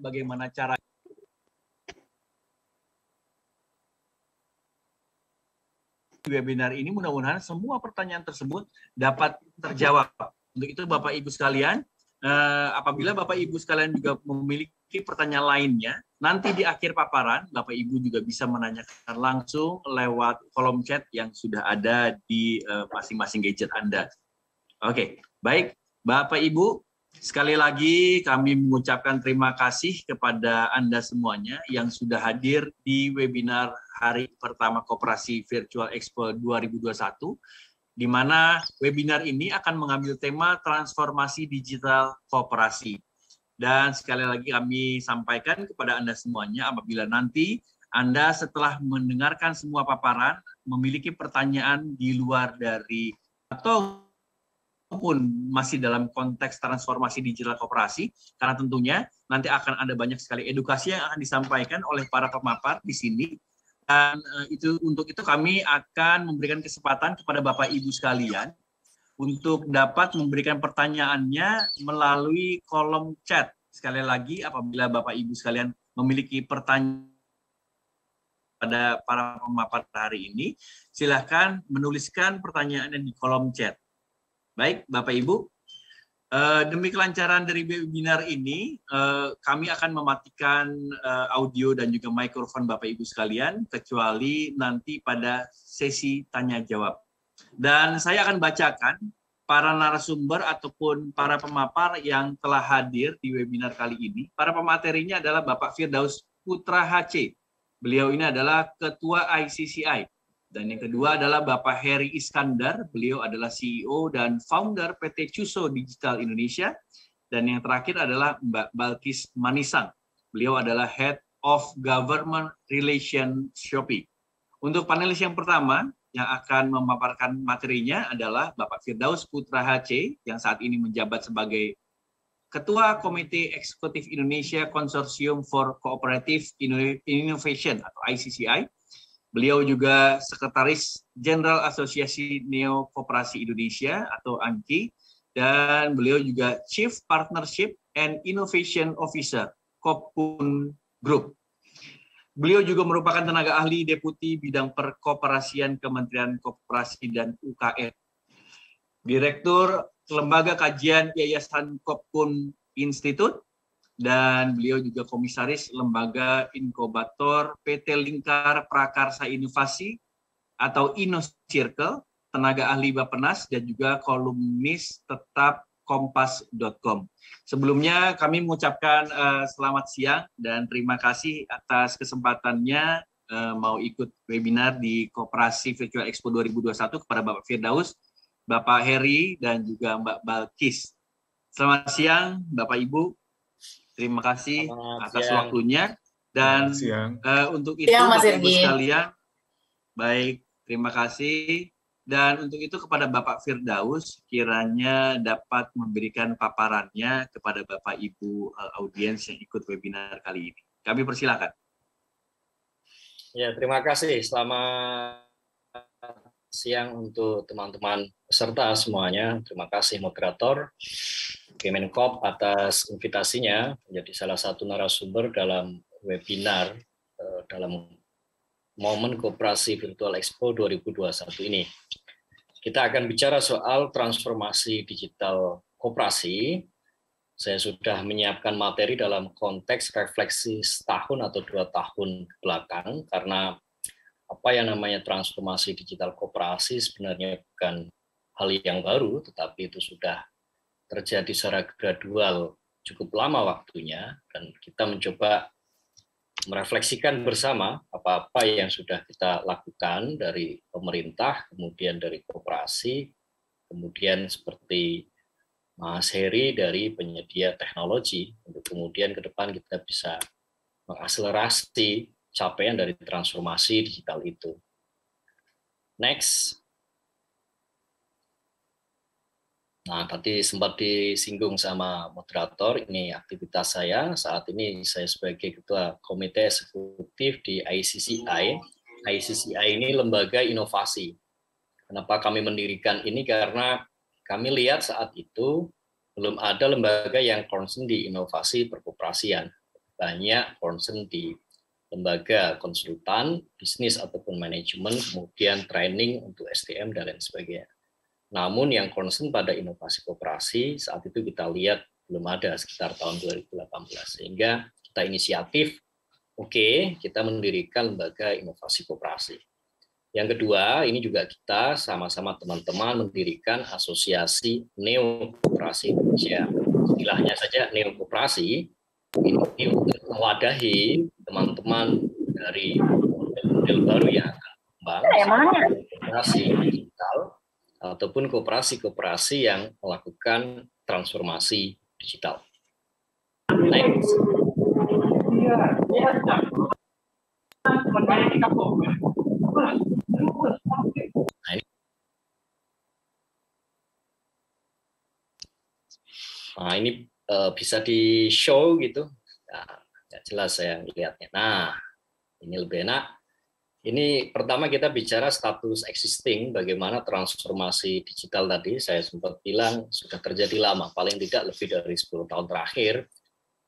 Bagaimana cara webinar ini, mudah-mudahan semua pertanyaan tersebut dapat terjawab. Untuk itu Bapak Ibu sekalian, apabila Bapak Ibu sekalian juga memiliki pertanyaan lainnya, nanti di akhir paparan Bapak Ibu juga bisa menanyakan langsung lewat kolom chat yang sudah ada di masing-masing gadget Anda. Oke, baik Bapak Ibu, sekali lagi kami mengucapkan terima kasih kepada Anda semuanya yang sudah hadir di webinar hari pertama Koperasi Virtual Expo 2021, di mana webinar ini akan mengambil tema transformasi digital koperasi. Dan sekali lagi kami sampaikan kepada Anda semuanya, apabila nanti Anda setelah mendengarkan semua paparan memiliki pertanyaan di luar dari ataupun masih dalam konteks transformasi digital koperasi, karena tentunya nanti akan ada banyak sekali edukasi yang akan disampaikan oleh para pemapar di sini. Dan untuk itu kami akan memberikan kesempatan kepada Bapak Ibu sekalian untuk dapat memberikan pertanyaannya melalui kolom chat. Sekali lagi, apabila Bapak Ibu sekalian memiliki pertanyaan pada para pemapar hari ini, silakan menuliskan pertanyaannya di kolom chat. Baik, Bapak Ibu, demi kelancaran dari webinar ini, kami akan mematikan audio dan juga mikrofon Bapak Ibu sekalian, kecuali nanti pada sesi tanya-jawab. Dan saya akan bacakan para narasumber ataupun para pemapar yang telah hadir di webinar kali ini. Para pematerinya adalah Bapak Firdaus Putra HC. Beliau ini adalah Ketua ICCI. Dan yang kedua adalah Bapak Heri Iskandar, beliau adalah CEO dan founder PT Cuso Digital Indonesia. Dan yang terakhir adalah Mbak Balkis Manisang, beliau adalah Head of Government Relations Shopee. Untuk panelis yang pertama yang akan memaparkan materinya adalah Bapak Firdaus Putra HC, yang saat ini menjabat sebagai Ketua Komite Eksekutif Indonesia Consortium for Cooperative Innovation atau ICCI. Beliau juga Sekretaris Jenderal Asosiasi Neo Koperasi Indonesia atau ANKI, dan beliau juga Chief Partnership and Innovation Officer Kopun Group. Beliau juga merupakan tenaga ahli Deputi Bidang Perkoperasian Kementerian Koperasi dan UKM. Direktur Lembaga Kajian Yayasan Kopun Institute, dan beliau juga komisaris Lembaga Inkubator PT Lingkar Prakarsa Inovasi atau InnoCircle, tenaga ahli Bappenas, dan juga kolumnis tetap kompas.com. Sebelumnya kami mengucapkan selamat siang dan terima kasih atas kesempatannya mau ikut webinar di Koperasi Virtual Expo 2021 kepada Bapak Firdaus, Bapak Heri, dan juga Mbak Balkis. Selamat siang Bapak Ibu. Terima kasih atas waktunya, dan untuk itu Bapak Ibu sekalian, baik, terima kasih. Dan untuk itu kepada Bapak Firdaus kiranya dapat memberikan paparannya kepada Bapak Ibu audiens yang ikut webinar kali ini. Kami persilakan. Ya, terima kasih. Selamat siang untuk teman-teman peserta semuanya. Terima kasih moderator Kemenkop atas invitasinya menjadi salah satu narasumber dalam webinar dalam Momen Koperasi Virtual Expo 2021 ini. Kita akan bicara soal transformasi digital koperasi. Saya sudah menyiapkan materi dalam konteks refleksi setahun atau 2 tahun belakang, karena apa yang namanya transformasi digital koperasi sebenarnya bukan hal yang baru, tetapi itu sudah terjadi secara gradual cukup lama waktunya, dan kita mencoba merefleksikan bersama apa-apa yang sudah kita lakukan dari pemerintah, kemudian dari koperasi, kemudian seperti Mas Heri dari penyedia teknologi, untuk kemudian ke depan kita bisa mengakselerasi capaian dari transformasi digital itu. Next. Nah, tadi sempat disinggung sama moderator, ini aktivitas saya. Saat ini saya sebagai Ketua Komite Eksekutif di ICCI. ICCI ini lembaga inovasi. Kenapa kami mendirikan ini? Karena kami lihat saat itu belum ada lembaga yang concern di inovasi perkoperasian. Banyak concern di lembaga konsultan, bisnis ataupun manajemen, kemudian training untuk SDM dan lain sebagainya. Namun yang concern pada inovasi koperasi saat itu kita lihat belum ada sekitar tahun 2018. Sehingga kita inisiatif, kita mendirikan lembaga inovasi koperasi. Yang kedua, ini juga kita sama-sama teman-teman mendirikan asosiasi Neo Koperasi Indonesia. Istilahnya saja Neo Koperasi, ini untuk mewadahi teman-teman dari model baru yang akan berkembang, koperasi digital, ataupun koperasi-koperasi yang melakukan transformasi digital. Next. Nah, ini bisa di show gitu. Nah, jelas saya lihatnya. Nah, ini lebih enak. Ini pertama kita bicara status existing, bagaimana transformasi digital tadi, saya sempat bilang sudah terjadi lama, paling tidak lebih dari 10 tahun terakhir,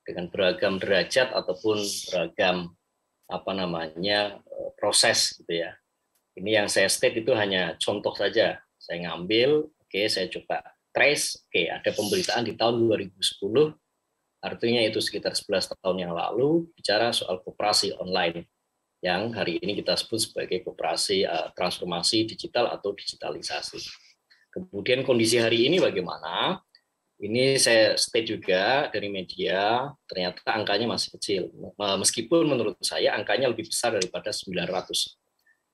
dengan beragam derajat ataupun beragam proses gitu ya. Ini yang saya state itu hanya contoh saja, saya ngambil, saya coba trace, ada pemberitaan di tahun 2010, artinya itu sekitar 11 tahun yang lalu, bicara soal koperasi online, yang hari ini kita sebut sebagai koperasi transformasi digital atau digitalisasi. Kemudian kondisi hari ini bagaimana? Ini saya state juga dari media, ternyata angkanya masih kecil. Meskipun menurut saya angkanya lebih besar daripada 900.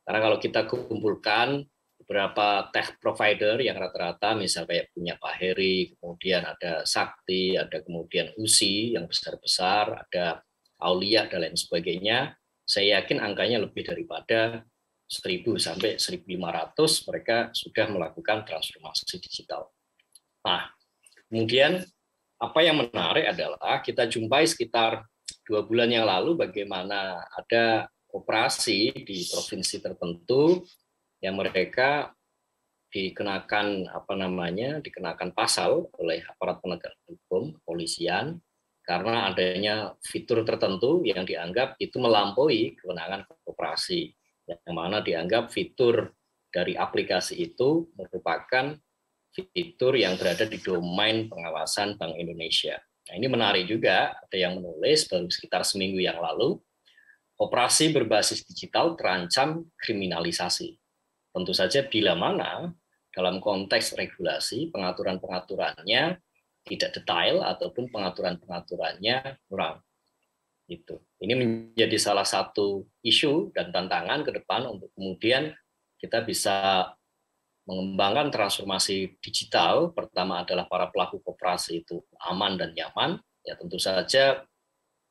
Karena kalau kita kumpulkan beberapa tech provider yang rata-rata, misalnya kayak punya Pak Heri, kemudian ada Sakti, ada kemudian USI yang besar-besar, ada Aulia dan lain sebagainya, saya yakin angkanya lebih daripada 1.000 sampai 1.500 mereka sudah melakukan transformasi digital. Nah, kemudian apa yang menarik adalah kita jumpai sekitar 2 bulan yang lalu bagaimana ada operasi di provinsi tertentu yang mereka dikenakan dikenakan pasal oleh aparat penegak hukum, kepolisian, karena adanya fitur tertentu yang dianggap itu melampaui kewenangan koperasi, yang mana dianggap fitur dari aplikasi itu merupakan fitur yang berada di domain pengawasan Bank Indonesia. Nah, ini menarik juga, ada yang menulis baru sekitar seminggu yang lalu, koperasi berbasis digital terancam kriminalisasi. Tentu saja bila mana dalam konteks regulasi, pengaturan-pengaturannya tidak detail ataupun pengaturan-pengaturannya kurang. Gitu. Ini menjadi salah satu isu dan tantangan ke depan untuk kemudian kita bisa mengembangkan transformasi digital. Pertama adalah para pelaku koperasi itu aman dan nyaman. Ya tentu saja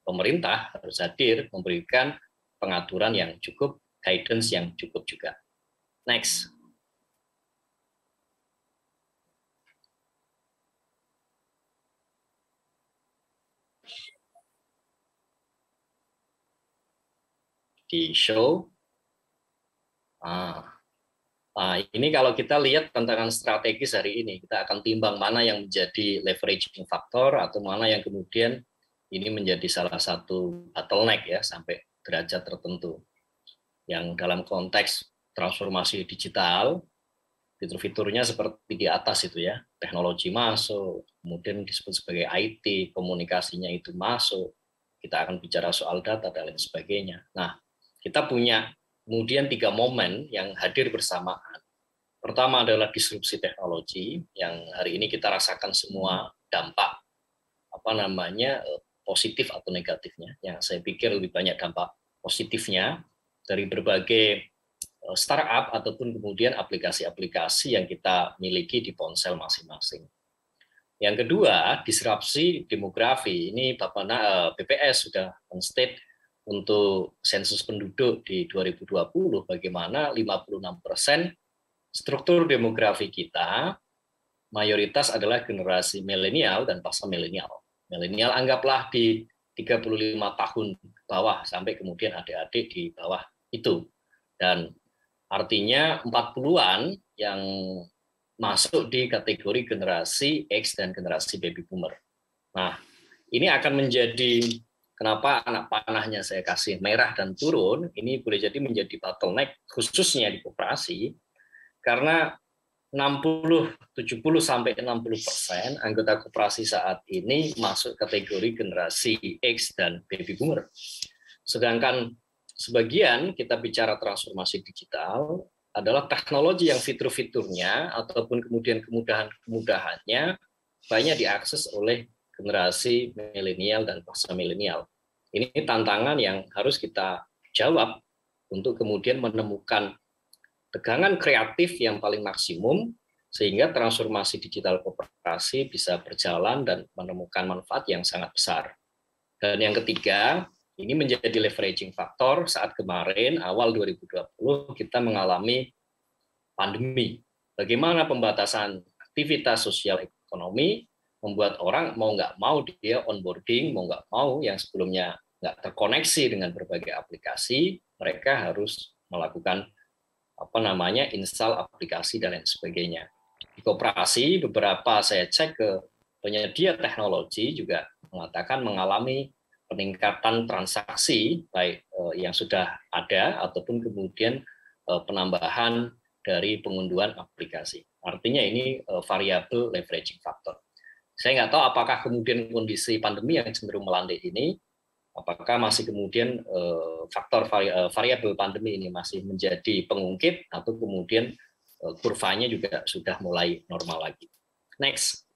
pemerintah harus hadir memberikan pengaturan yang cukup, guidance yang cukup juga. Next. di show. Ini kalau kita lihat tantangan strategis hari ini, kita akan timbang mana yang menjadi leveraging faktor atau mana yang kemudian ini menjadi salah satu bottleneck ya sampai derajat tertentu. Yang dalam konteks transformasi digital, fitur-fiturnya seperti di atas itu ya, teknologi masuk, kemudian disebut sebagai IT, komunikasinya itu masuk, kita akan bicara soal data dan lain sebagainya. Nah, kita punya kemudian 3 momen yang hadir bersamaan. Pertama adalah disrupsi teknologi yang hari ini kita rasakan semua dampak positif atau negatifnya. Yang saya pikir lebih banyak dampak positifnya dari berbagai startup ataupun kemudian aplikasi-aplikasi yang kita miliki di ponsel masing-masing. Yang kedua, disrupsi demografi. Ini BPS sudah men-state untuk sensus penduduk di 2020 bagaimana 56% struktur demografi kita mayoritas adalah generasi milenial dan pasca milenial. Milenial anggaplah di 35 tahun bawah sampai kemudian adik-adik di bawah itu. Dan artinya 40-an yang masuk di kategori generasi X dan generasi baby boomer. Nah, ini akan menjadi kenapa anak panahnya saya kasih merah dan turun, ini boleh jadi menjadi bottleneck khususnya di koperasi, karena 70 sampai 60% anggota koperasi saat ini masuk kategori generasi X dan baby boomer. Sedangkan sebagian kita bicara transformasi digital adalah teknologi yang fitur-fiturnya ataupun kemudian kemudahan-kemudahannya banyak diakses oleh generasi milenial dan pasca milenial. Ini tantangan yang harus kita jawab untuk kemudian menemukan tegangan kreatif yang paling maksimum sehingga transformasi digital koperasi bisa berjalan dan menemukan manfaat yang sangat besar. Dan yang ketiga, ini menjadi leveraging faktor saat kemarin awal 2020 kita mengalami pandemi. Bagaimana pembatasan aktivitas sosial ekonomi membuat orang mau nggak mau dia onboarding, mau nggak mau yang sebelumnya nggak terkoneksi dengan berbagai aplikasi, mereka harus melakukan install aplikasi dan lain sebagainya. Di koperasi beberapa saya cek ke penyedia teknologi juga mengatakan mengalami peningkatan transaksi baik yang sudah ada ataupun kemudian penambahan dari pengunduhan aplikasi. Artinya ini variabel leveraging factor. Saya nggak tahu apakah kemudian kondisi pandemi yang cenderung melandai ini, apakah masih kemudian faktor variabel pandemi ini masih menjadi pengungkit atau kemudian kurvanya juga sudah mulai normal lagi. Next.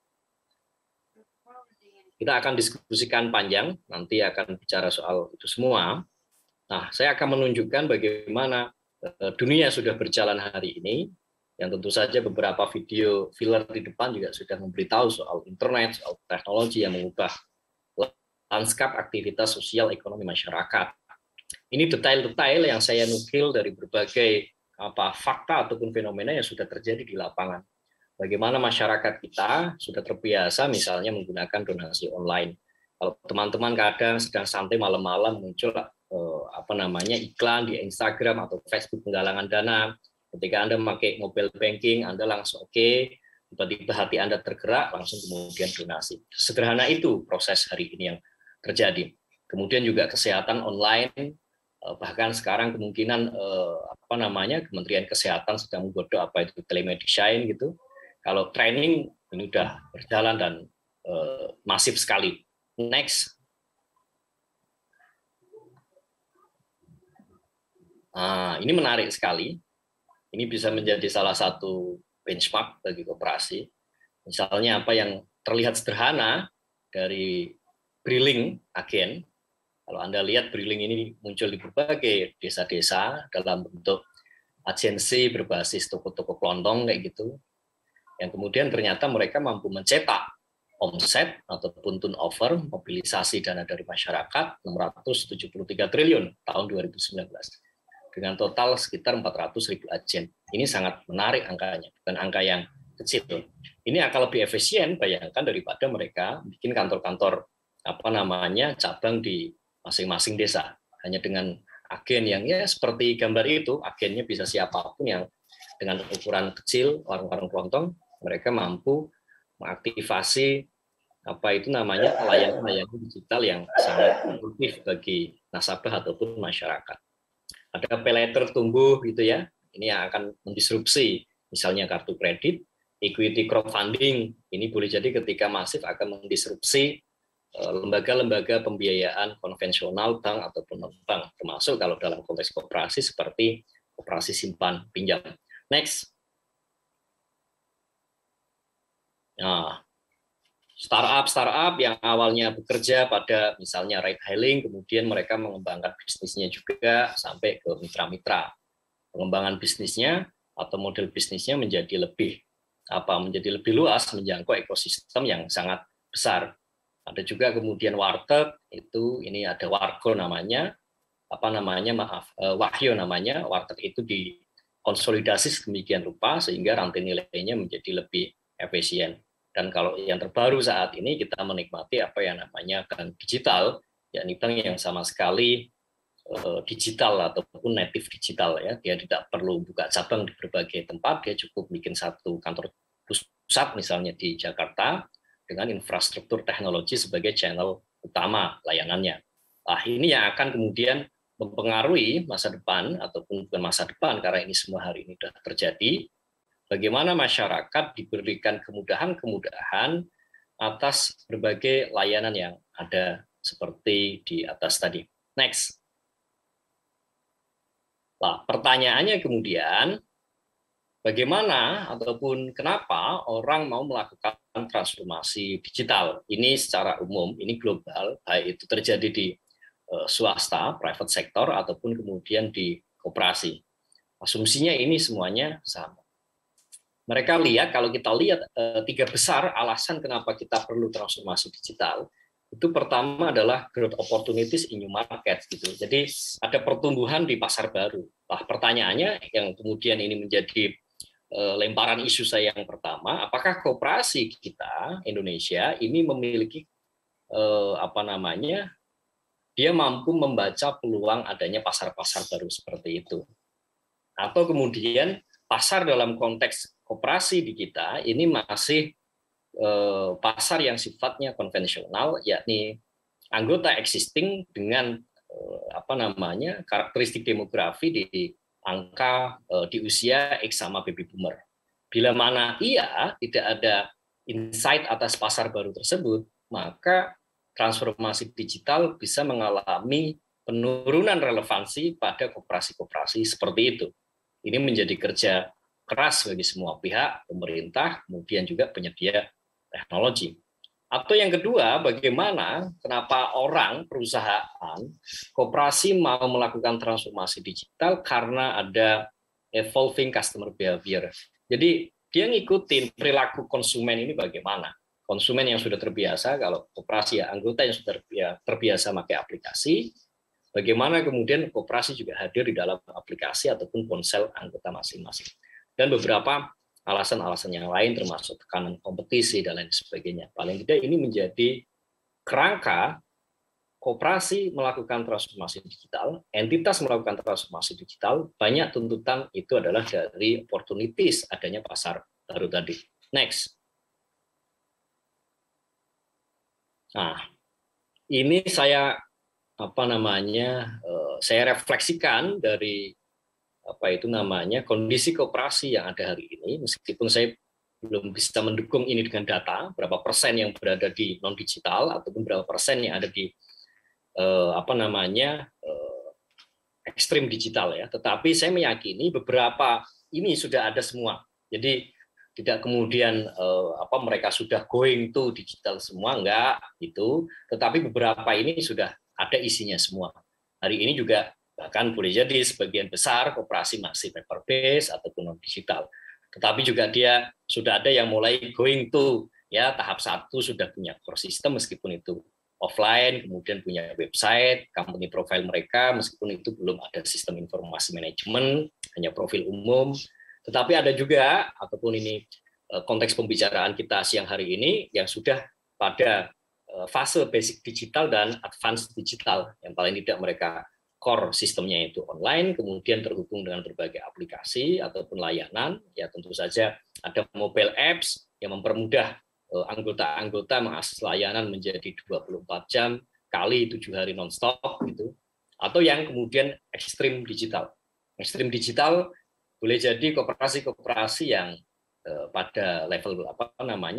Kita akan diskusikan panjang, nanti akan bicara soal itu semua. Nah, saya akan menunjukkan bagaimana dunia sudah berjalan hari ini, yang tentu saja beberapa video filler di depan juga sudah memberitahu soal internet, soal teknologi yang mengubah lanskap aktivitas sosial ekonomi masyarakat. Ini detail-detail yang saya nukil dari berbagai fakta ataupun fenomena yang sudah terjadi di lapangan. Bagaimana masyarakat kita sudah terbiasa misalnya menggunakan donasi online. Kalau teman-teman kadang sedang santai malam-malam muncul iklan di Instagram atau Facebook penggalangan dana. Ketika Anda memakai mobile banking, Anda langsung oke, tiba-tiba hati Anda tergerak, langsung kemudian donasi. Sederhana itu proses hari ini yang terjadi. Kemudian juga kesehatan online, bahkan sekarang kemungkinan Kementerian Kesehatan sedang menggodok telemedicine gitu. Kalau training ini sudah berjalan dan masif sekali. Next. Ini menarik sekali. Ini bisa menjadi salah satu benchmark bagi koperasi. Misalnya apa yang terlihat sederhana dari Briling agen. Kalau Anda lihat Briling ini muncul di berbagai desa-desa dalam bentuk agensi berbasis toko-toko kelontong kayak gitu. Yang kemudian ternyata mereka mampu mencetak omset ataupun turnover mobilisasi dana dari masyarakat 673 triliun tahun 2019 dengan total sekitar 400.000 agen. Ini sangat menarik angkanya, bukan angka yang kecil. Ini akan lebih efisien bayangkan daripada mereka bikin kantor-kantor cabang di masing-masing desa. Hanya dengan agen yang ya seperti gambar itu, agennya bisa siapapun yang dengan ukuran kecil, warung-warung kelontong, mereka mampu mengaktifasi apa itu namanya layanan-layanan digital yang sangat produktif bagi nasabah ataupun masyarakat. Ada pay later tumbuh gitu ya, ini yang akan mendisrupsi misalnya kartu kredit, equity crowdfunding, ini boleh jadi ketika masif akan mendisrupsi lembaga-lembaga pembiayaan konvensional bank ataupun non-bank, termasuk kalau dalam konteks koperasi seperti koperasi simpan pinjam. Next. Nah, startup yang awalnya bekerja pada misalnya ride hailing, kemudian mereka mengembangkan bisnisnya juga sampai ke mitra-mitra. Pengembangan bisnisnya atau model bisnisnya menjadi lebih luas, menjangkau ekosistem yang sangat besar. Ada juga kemudian warteg, ini ada Wargo namanya, Wahyo namanya. Warteg itu dikonsolidasi sedemikian rupa sehingga rantai nilainya menjadi lebih efisien. Dan kalau yang terbaru saat ini kita menikmati apa yang namanya bank digital, yakni bank yang sama sekali digital ataupun native digital ya. Dia tidak perlu buka cabang di berbagai tempat, dia cukup bikin satu kantor pusat misalnya di Jakarta dengan infrastruktur teknologi sebagai channel utama layanannya. Nah, ini yang akan kemudian mempengaruhi masa depan ataupun bukan masa depan karena ini semua hari ini sudah terjadi. Bagaimana masyarakat diberikan kemudahan-kemudahan atas berbagai layanan yang ada seperti di atas tadi. Next. Nah, pertanyaannya kemudian, bagaimana ataupun kenapa orang mau melakukan transformasi digital? Ini secara umum, ini global, baik itu terjadi di swasta, private sector, ataupun kemudian di koperasi. Asumsinya ini semuanya sama. Mereka lihat, kalau kita lihat tiga besar alasan kenapa kita perlu transformasi digital, itu pertama adalah growth opportunities in new market gitu. Jadi ada pertumbuhan di pasar baru. Nah, pertanyaannya yang kemudian ini menjadi lemparan isu saya yang pertama, apakah koperasi kita Indonesia ini memiliki dia mampu membaca peluang adanya pasar-pasar baru seperti itu, atau kemudian pasar dalam konteks koperasi di kita ini masih pasar yang sifatnya konvensional, yakni anggota existing dengan karakteristik demografi di angka di usia X sama baby boomer. Bila mana tidak ada insight atas pasar baru tersebut, maka transformasi digital bisa mengalami penurunan relevansi pada koperasi-koperasi seperti itu. Ini menjadi kerja keras bagi semua pihak, pemerintah, kemudian juga penyedia teknologi. Atau yang kedua, bagaimana, kenapa orang, perusahaan, koperasi mau melakukan transformasi digital karena ada evolving customer behavior. Jadi dia ngikutin perilaku konsumen ini bagaimana. Konsumen yang sudah terbiasa, kalau koperasi anggota yang sudah terbiasa pakai aplikasi, bagaimana kemudian koperasi juga hadir di dalam aplikasi ataupun ponsel anggota masing-masing. Dan beberapa alasan-alasan yang lain termasuk tekanan kompetisi dan lain sebagainya. Paling tidak ini menjadi kerangka koperasi melakukan transformasi digital, entitas melakukan transformasi digital, banyak tuntutan itu adalah dari opportunities adanya pasar baru tadi. Next. Nah, ini saya saya refleksikan dari kondisi koperasi yang ada hari ini, meskipun saya belum bisa mendukung ini dengan data berapa persen yang berada di non digital ataupun berapa persen yang ada di ekstrim digital ya, tetapi saya meyakini beberapa ini sudah ada semua. Jadi tidak kemudian mereka sudah going to digital semua, enggak gitu, tetapi beberapa ini sudah ada isinya semua. Hari ini juga bahkan boleh jadi sebagian besar koperasi masih paper based ataupun non digital, tetapi juga dia sudah ada yang mulai going to ya tahap 1 sudah punya core system meskipun itu offline, kemudian punya website, company profile mereka meskipun itu belum ada sistem informasi manajemen, hanya profil umum. Tetapi ada juga ataupun ini konteks pembicaraan kita siang hari ini yang sudah pada fase basic digital dan advanced digital, yang paling tidak mereka core sistemnya itu online, kemudian terhubung dengan berbagai aplikasi ataupun layanan. Ya tentu saja ada mobile apps yang mempermudah anggota-anggota mengakses layanan menjadi 24 jam kali 7 hari nonstop gitu. Atau yang kemudian ekstrim digital. Ekstrim digital boleh jadi koperasi-koperasi yang pada level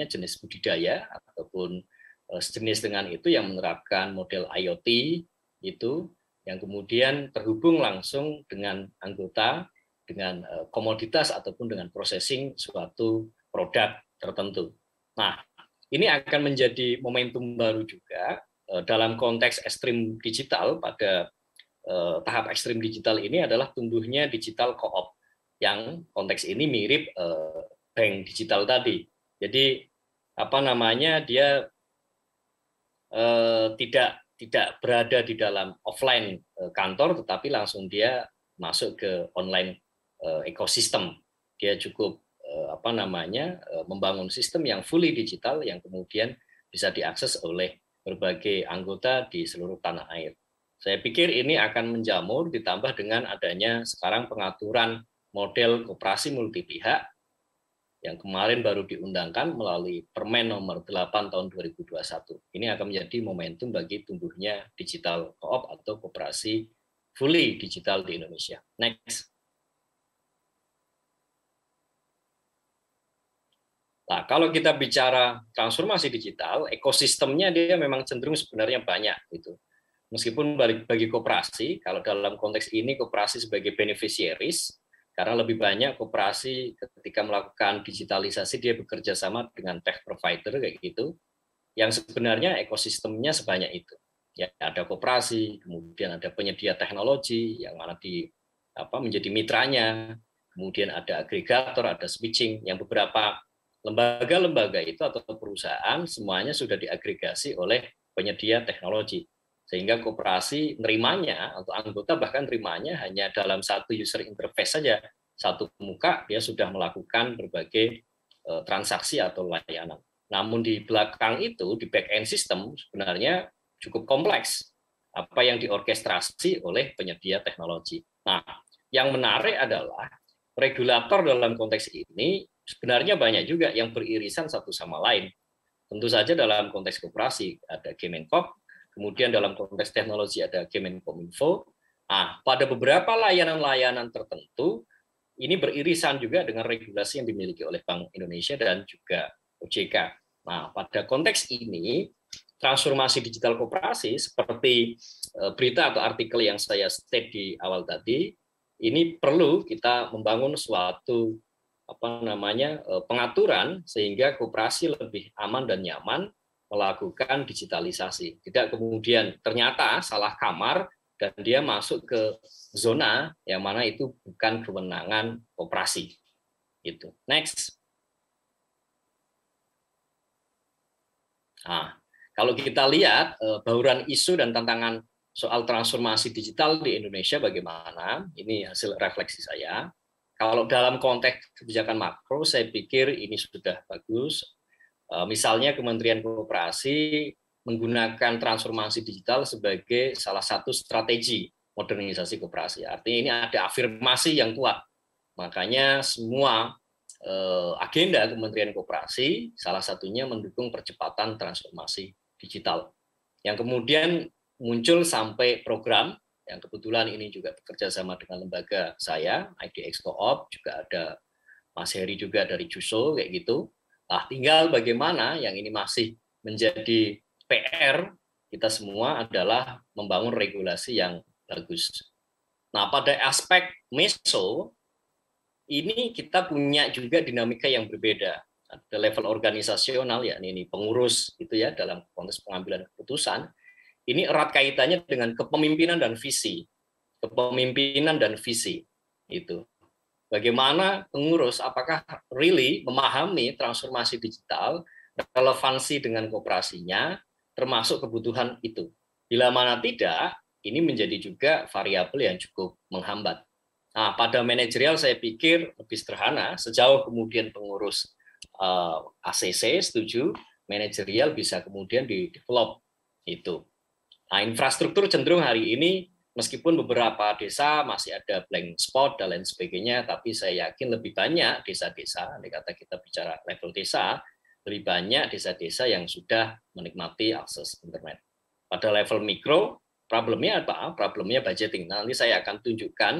jenis budidaya ataupun sejenis dengan itu yang menerapkan model IoT itu yang kemudian terhubung langsung dengan anggota dengan komoditas ataupun dengan processing suatu produk tertentu. Nah, ini akan menjadi momentum baru juga dalam konteks ekstrim digital. Pada tahap ekstrim digital ini adalah tumbuhnya digital co-op yang konteks ini mirip bank digital tadi. Jadi dia tidak berada di dalam offline kantor, tetapi langsung dia masuk ke online ekosistem. Dia cukup membangun sistem yang fully digital yang kemudian bisa diakses oleh berbagai anggota di seluruh tanah air. Saya pikir ini akan menjamur ditambah dengan adanya sekarang pengaturan model koperasi multi pihak yang kemarin baru diundangkan melalui Permen nomor 8 tahun 2021. Ini akan menjadi momentum bagi tumbuhnya digital co-op atau koperasi fully digital di Indonesia. Next. Nah, kalau kita bicara transformasi digital, ekosistemnya dia memang cenderung sebenarnya banyak gitu. Meskipun bagi koperasi, kalau dalam konteks ini koperasi sebagai beneficiaries, karena lebih banyak koperasi ketika melakukan digitalisasi dia bekerja sama dengan tech provider kayak gitu, yang sebenarnya ekosistemnya sebanyak itu. Ya, ada koperasi, kemudian ada penyedia teknologi yang mana menjadi mitranya, kemudian ada agregator, ada switching, yang beberapa lembaga-lembaga itu atau perusahaan semuanya sudah diagregasi oleh penyedia teknologi. Sehingga koperasi nerimanya atau anggota bahkan nerimanya hanya dalam satu user interface saja, satu muka dia sudah melakukan berbagai transaksi atau layanan. Namun di belakang itu di back end system sebenarnya cukup kompleks apa yang diorkestrasi oleh penyedia teknologi. Nah, yang menarik adalah regulator dalam konteks ini sebenarnya banyak juga yang beririsan satu sama lain. Tentu saja dalam konteks koperasi ada Kemenkop, kemudian dalam konteks teknologi ada Kemenkominfo. Pada beberapa layanan-layanan tertentu, ini beririsan juga dengan regulasi yang dimiliki oleh Bank Indonesia dan juga OJK. Nah, pada konteks ini, transformasi digital koperasi seperti berita atau artikel yang saya state di awal tadi, ini perlu kita membangun suatu pengaturan sehingga koperasi lebih aman dan nyaman melakukan digitalisasi. Tidak kemudian ternyata salah kamar dan dia masuk ke zona yang mana itu bukan kewenangan koperasi. Itu. Next. Nah, kalau kita lihat bauran isu dan tantangan soal transformasi digital di Indonesia bagaimana? Ini hasil refleksi saya. Kalau dalam konteks kebijakan makro, saya pikir ini sudah bagus. Misalnya Kementerian Koperasi menggunakan transformasi digital sebagai salah satu strategi modernisasi koperasi. Artinya ini ada afirmasi yang kuat. Makanya semua agenda Kementerian Koperasi salah satunya mendukung percepatan transformasi digital. Yang kemudian muncul sampai program yang kebetulan ini juga bekerja sama dengan lembaga saya, IDX Co-op, juga ada Mas Heri juga dari JUSO kayak gitu. Nah, tinggal bagaimana yang ini masih menjadi PR kita semua adalah membangun regulasi yang bagus. Nah, pada aspek meso ini kita punya juga dinamika yang berbeda. Ada level organisasional ya, ini pengurus itu ya dalam konteks pengambilan keputusan. Ini erat kaitannya dengan kepemimpinan dan visi. Kepemimpinan dan visi itu. Bagaimana pengurus apakah really memahami transformasi digital, relevansi dengan koperasinya, termasuk kebutuhan itu. Bila mana tidak, ini menjadi juga variabel yang cukup menghambat. Nah, pada manajerial saya pikir lebih sederhana, sejauh kemudian pengurus ACC setuju, manajerial bisa kemudian di-develop itu. Nah, infrastruktur cenderung hari ini meskipun beberapa desa masih ada blank spot dan lain sebagainya, tapi saya yakin lebih banyak desa-desa, andai kata kita bicara level desa, lebih banyak desa-desa yang sudah menikmati akses internet. Pada level mikro, problemnya apa? Problemnya budgeting. Nanti saya akan tunjukkan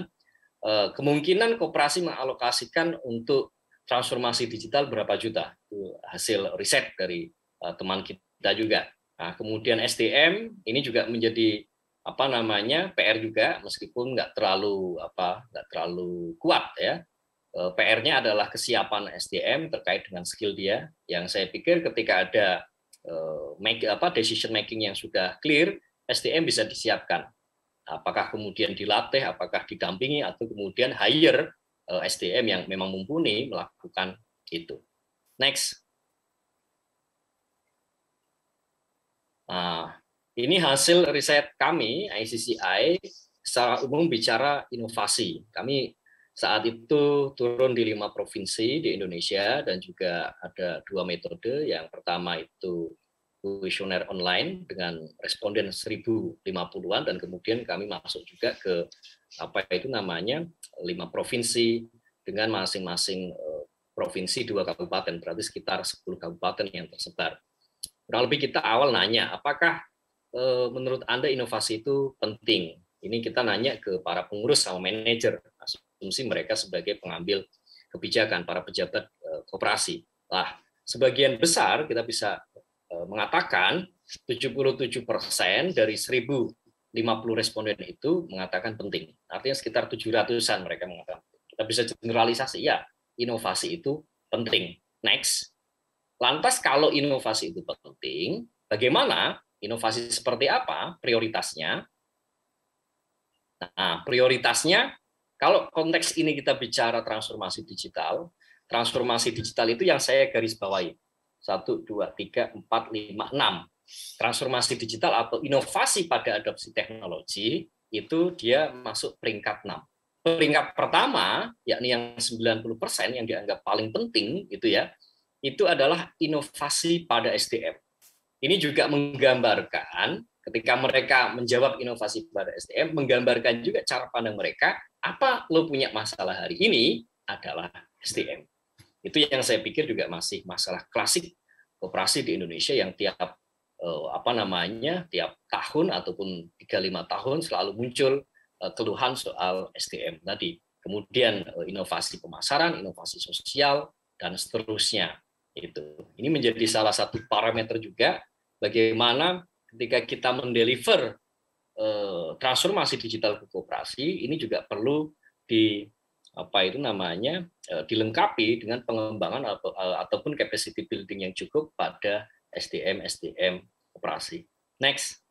kemungkinan koperasi mengalokasikan untuk transformasi digital berapa juta. Itu hasil riset dari teman kita juga. Nah, kemudian SDM ini juga menjadi PR juga, meskipun nggak terlalu kuat ya. PR-nya adalah kesiapan SDM terkait dengan skill dia, yang saya pikir ketika ada decision making yang sudah clear, SDM bisa disiapkan. Apakah kemudian dilatih, apakah didampingi, atau kemudian hire SDM yang memang mumpuni melakukan itu. Next. Nah, ini hasil riset kami, ICCI, secara umum bicara inovasi. Kami saat itu turun di 5 provinsi di Indonesia dan juga ada 2 metode. Yang pertama itu kuesioner online dengan responden 1050-an, dan kemudian kami masuk juga ke 5 provinsi dengan masing-masing provinsi 2 kabupaten, berarti sekitar 10 kabupaten yang tersebar. Kurang lebih kita awal nanya, apakah menurut Anda inovasi itu penting? Ini kita nanya ke para pengurus sama manajer, asumsi mereka sebagai pengambil kebijakan, para pejabat koperasi. Lah, sebagian besar kita bisa mengatakan 77% dari 1050 responden itu mengatakan penting. Artinya sekitar 700-an mereka mengatakan. Kita bisa generalisasi, ya, inovasi itu penting. Next. Lantas kalau inovasi itu penting, bagaimana? Inovasi seperti apa? Prioritasnya? Nah, prioritasnya, kalau konteks ini kita bicara transformasi digital itu yang saya garis bawahi. 1, 2, 3, 4, 5, 6. Transformasi digital atau inovasi pada adopsi teknologi, itu dia masuk peringkat 6. Peringkat pertama, yakni yang 90% yang dianggap paling penting, itu adalah inovasi pada SDM. Ini juga menggambarkan ketika mereka menjawab inovasi pada SDM, menggambarkan juga cara pandang mereka, apa lo punya masalah hari ini adalah SDM. Itu yang saya pikir juga masih masalah klasik koperasi di Indonesia yang tiap tahun ataupun 3-5 tahun selalu muncul keluhan soal SDM tadi. Kemudian inovasi pemasaran, inovasi sosial, dan seterusnya. Ini menjadi salah satu parameter juga bagaimana ketika kita mendeliver transformasi digital ke koperasi, ini juga perlu dilengkapi dengan pengembangan ataupun capacity building yang cukup pada SDM koperasi. Next.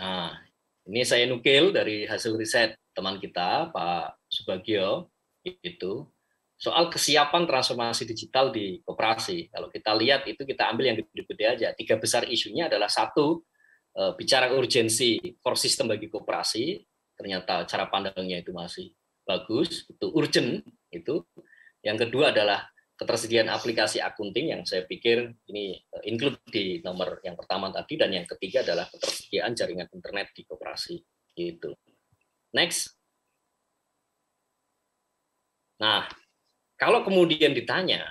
Nah, ini saya nukil dari hasil riset teman kita Pak Subagio, itu soal kesiapan transformasi digital di koperasi. Kalau kita lihat itu kita ambil yang gede-gede aja. 3 besar isunya adalah 1, bicara urgensi core system bagi koperasi, ternyata cara pandangnya itu masih bagus, itu urgent itu. Yang kedua adalah ketersediaan aplikasi akunting yang saya pikir ini include di nomor yang pertama tadi, dan yang ketiga adalah ketersediaan jaringan internet di koperasi itu. Next. Nah, kalau kemudian ditanya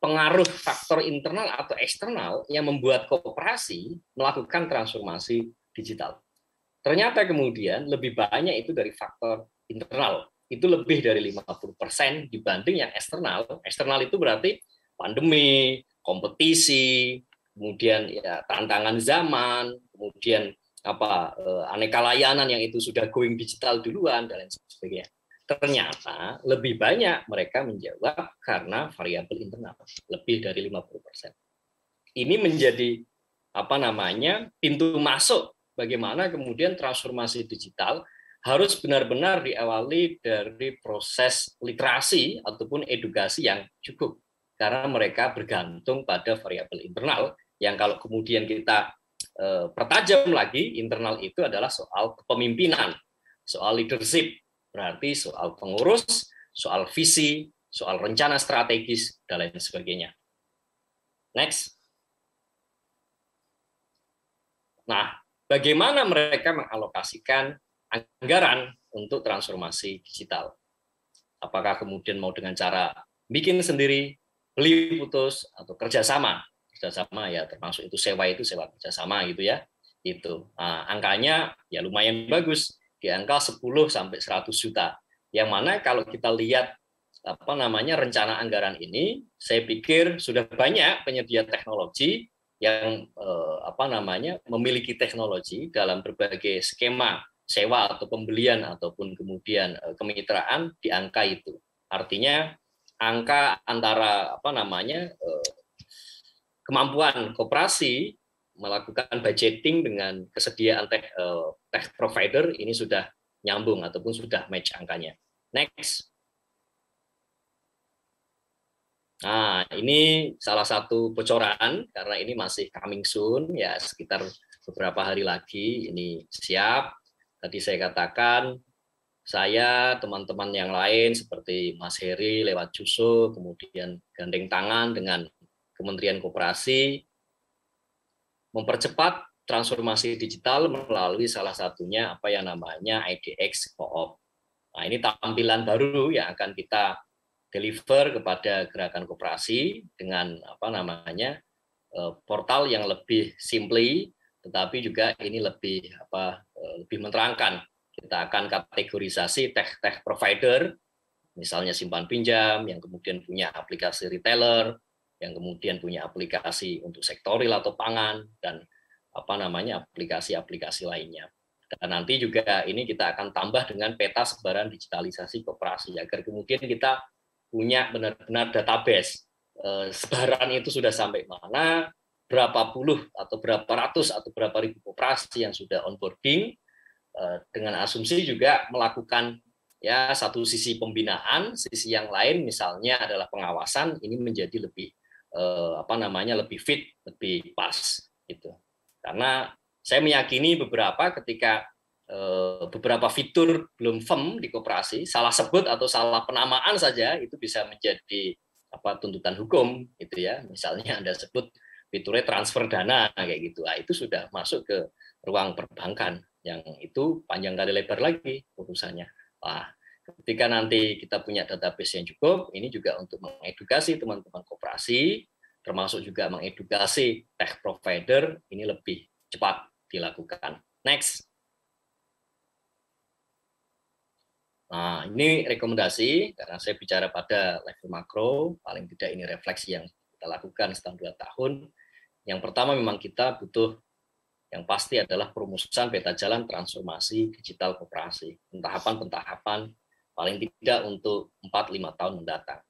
pengaruh faktor internal atau eksternal yang membuat koperasi melakukan transformasi digital, ternyata kemudian lebih banyak itu dari faktor internal. Itu lebih dari 50% dibanding yang eksternal. Eksternal itu berarti pandemi, kompetisi, kemudian ya tantangan zaman, kemudian aneka layanan yang itu sudah going digital duluan dan lain sebagainya. Ternyata lebih banyak mereka menjawab karena variabel internal, lebih dari 50%. Ini menjadi pintu masuk bagaimana kemudian transformasi digital harus benar-benar diawali dari proses literasi ataupun edukasi yang cukup, karena mereka bergantung pada variabel internal yang kalau kemudian kita pertajam lagi, internal itu adalah soal kepemimpinan, soal leadership, berarti soal pengurus, soal visi, soal rencana strategis, dan lain sebagainya. Next. Nah, bagaimana mereka mengalokasikan anggaran untuk transformasi digital? Apakah kemudian mau dengan cara bikin sendiri, beli putus, atau kerjasama? Kerjasama ya termasuk itu sewa kerjasama gitu ya. Itu. Nah, angkanya ya lumayan bagus, di angka 10 sampai 100 juta. Yang mana kalau kita lihat rencana anggaran ini, saya pikir sudah banyak penyedia teknologi yang memiliki teknologi dalam berbagai skema sewa atau pembelian ataupun kemudian kemitraan di angka itu. Artinya angka antara kemampuan koperasi melakukan budgeting dengan kesediaan tech provider ini sudah nyambung ataupun sudah match angkanya. Next. Nah, ini salah satu bocoran karena ini masih coming soon ya, sekitar beberapa hari lagi ini siap. Tadi saya katakan saya, teman-teman yang lain seperti Mas Heri lewat Juso, kemudian gandeng tangan dengan Kementerian Koperasi mempercepat transformasi digital melalui salah satunya apa yang namanya IDX Co-op. Nah, ini tampilan baru yang akan kita deliver kepada gerakan koperasi dengan portal yang lebih simply, tetapi juga ini lebih menerangkan. Kita akan kategorisasi tech provider, misalnya simpan pinjam, yang kemudian punya aplikasi retailer, yang kemudian punya aplikasi untuk sektoril atau pangan, dan aplikasi-aplikasi lainnya. Dan nanti juga ini kita akan tambah dengan peta sebaran digitalisasi koperasi agar kemudian kita punya benar-benar database sebaran itu sudah sampai mana, berapa puluh atau berapa ratus atau berapa ribu koperasi yang sudah onboarding, dengan asumsi juga melakukan ya satu sisi pembinaan, sisi yang lain misalnya adalah pengawasan, ini menjadi lebih lebih fit, lebih pas gitu. Karena saya meyakini ketika beberapa fitur belum firm di koperasi, salah sebut atau salah penamaan saja itu bisa menjadi tuntutan hukum gitu ya. Misalnya Anda sebut fiturnya transfer dana kayak gitu. Nah, itu sudah masuk ke ruang perbankan yang itu panjang kali lebar lagi urusannya. Wah, ketika nanti kita punya database yang cukup, ini juga untuk mengedukasi teman-teman koperasi, termasuk juga mengedukasi tech provider, ini lebih cepat dilakukan. Next. Nah, ini rekomendasi, karena saya bicara pada level makro, paling tidak ini refleksi yang kita lakukan setahun 2 tahun. Yang pertama memang kita butuh yang pasti adalah perumusan peta jalan transformasi digital koperasi. Pentahapan-pentahapan paling tidak untuk 4-5 tahun mendatang.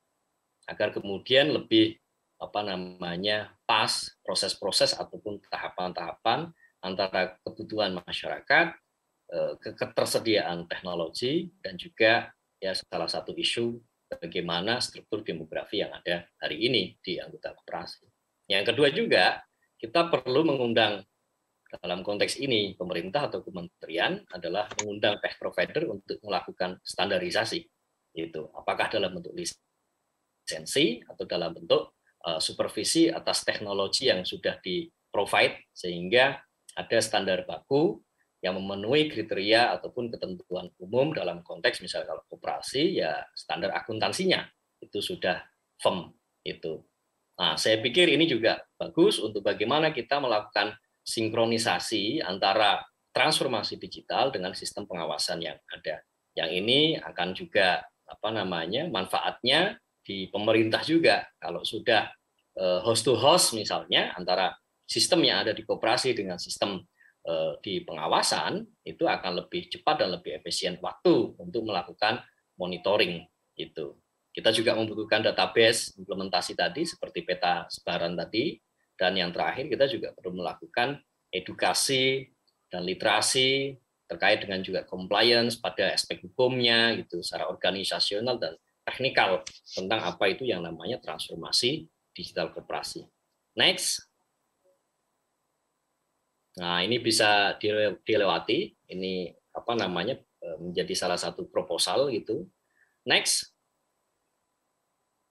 Agar kemudian lebih pas proses-proses ataupun tahapan-tahapan antara kebutuhan masyarakat, ketersediaan teknologi, dan juga ya salah satu isu bagaimana struktur demografi yang ada hari ini di anggota koperasi. Yang kedua juga kita perlu mengundang dalam konteks ini pemerintah atau kementerian adalah mengundang tech provider untuk melakukan standarisasi. Itu apakah dalam bentuk lisensi atau dalam bentuk supervisi atas teknologi yang sudah di-provide sehingga ada standar baku yang memenuhi kriteria ataupun ketentuan umum dalam konteks misalnya kalau koperasi ya standar akuntansinya itu sudah firm itu. Nah, saya pikir ini juga bagus untuk bagaimana kita melakukan sinkronisasi antara transformasi digital dengan sistem pengawasan yang ada. Yang ini akan juga manfaatnya di pemerintah juga kalau sudah host to host misalnya antara sistem yang ada di koperasi dengan sistem di pengawasan itu akan lebih cepat dan lebih efisien waktu untuk melakukan monitoring itu. Kita juga membutuhkan database implementasi tadi seperti peta sebaran tadi, dan yang terakhir kita juga perlu melakukan edukasi dan literasi terkait dengan juga compliance pada aspek hukumnya gitu secara organisasional dan teknikal tentang apa itu yang namanya transformasi digital koperasi. Next. Nah, ini bisa dilewati. Ini menjadi salah satu proposal gitu. Next.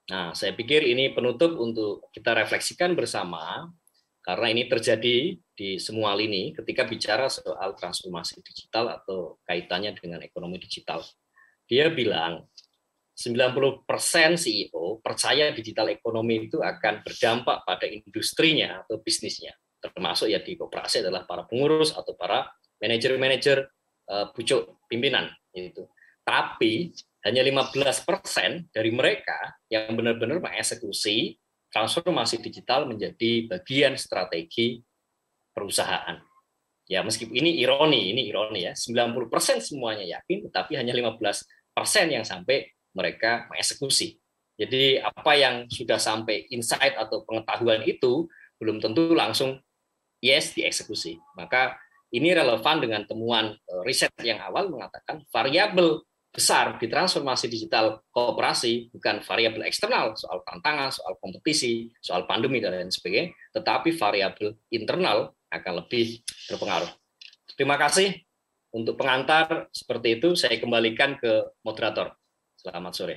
Nah, saya pikir ini penutup untuk kita refleksikan bersama. karena ini terjadi di semua lini ketika bicara soal transformasi digital atau kaitannya dengan ekonomi digital. Dia bilang 90% CEO percaya digital ekonomi itu akan berdampak pada industrinya atau bisnisnya, termasuk ya di koperasi adalah para pengurus atau para manajer-manajer pucuk pimpinan itu. Tapi hanya 15% dari mereka yang benar-benar mengeksekusi transformasi digital menjadi bagian strategi perusahaan. Ya meskipun ini ironi ya, 90% semuanya yakin, tetapi hanya 15% yang sampai mereka mengeksekusi. Jadi apa yang sudah sampai insight atau pengetahuan itu belum tentu langsung yes dieksekusi. Maka ini relevan dengan temuan riset yang awal mengatakan variabel besar di transformasi digital koperasi bukan variabel eksternal soal tantangan, soal kompetisi, soal pandemi dan lain sebagainya, tetapi variabel internal akan lebih berpengaruh. Terima kasih untuk pengantar seperti itu. Saya kembalikan ke moderator. Selamat sore.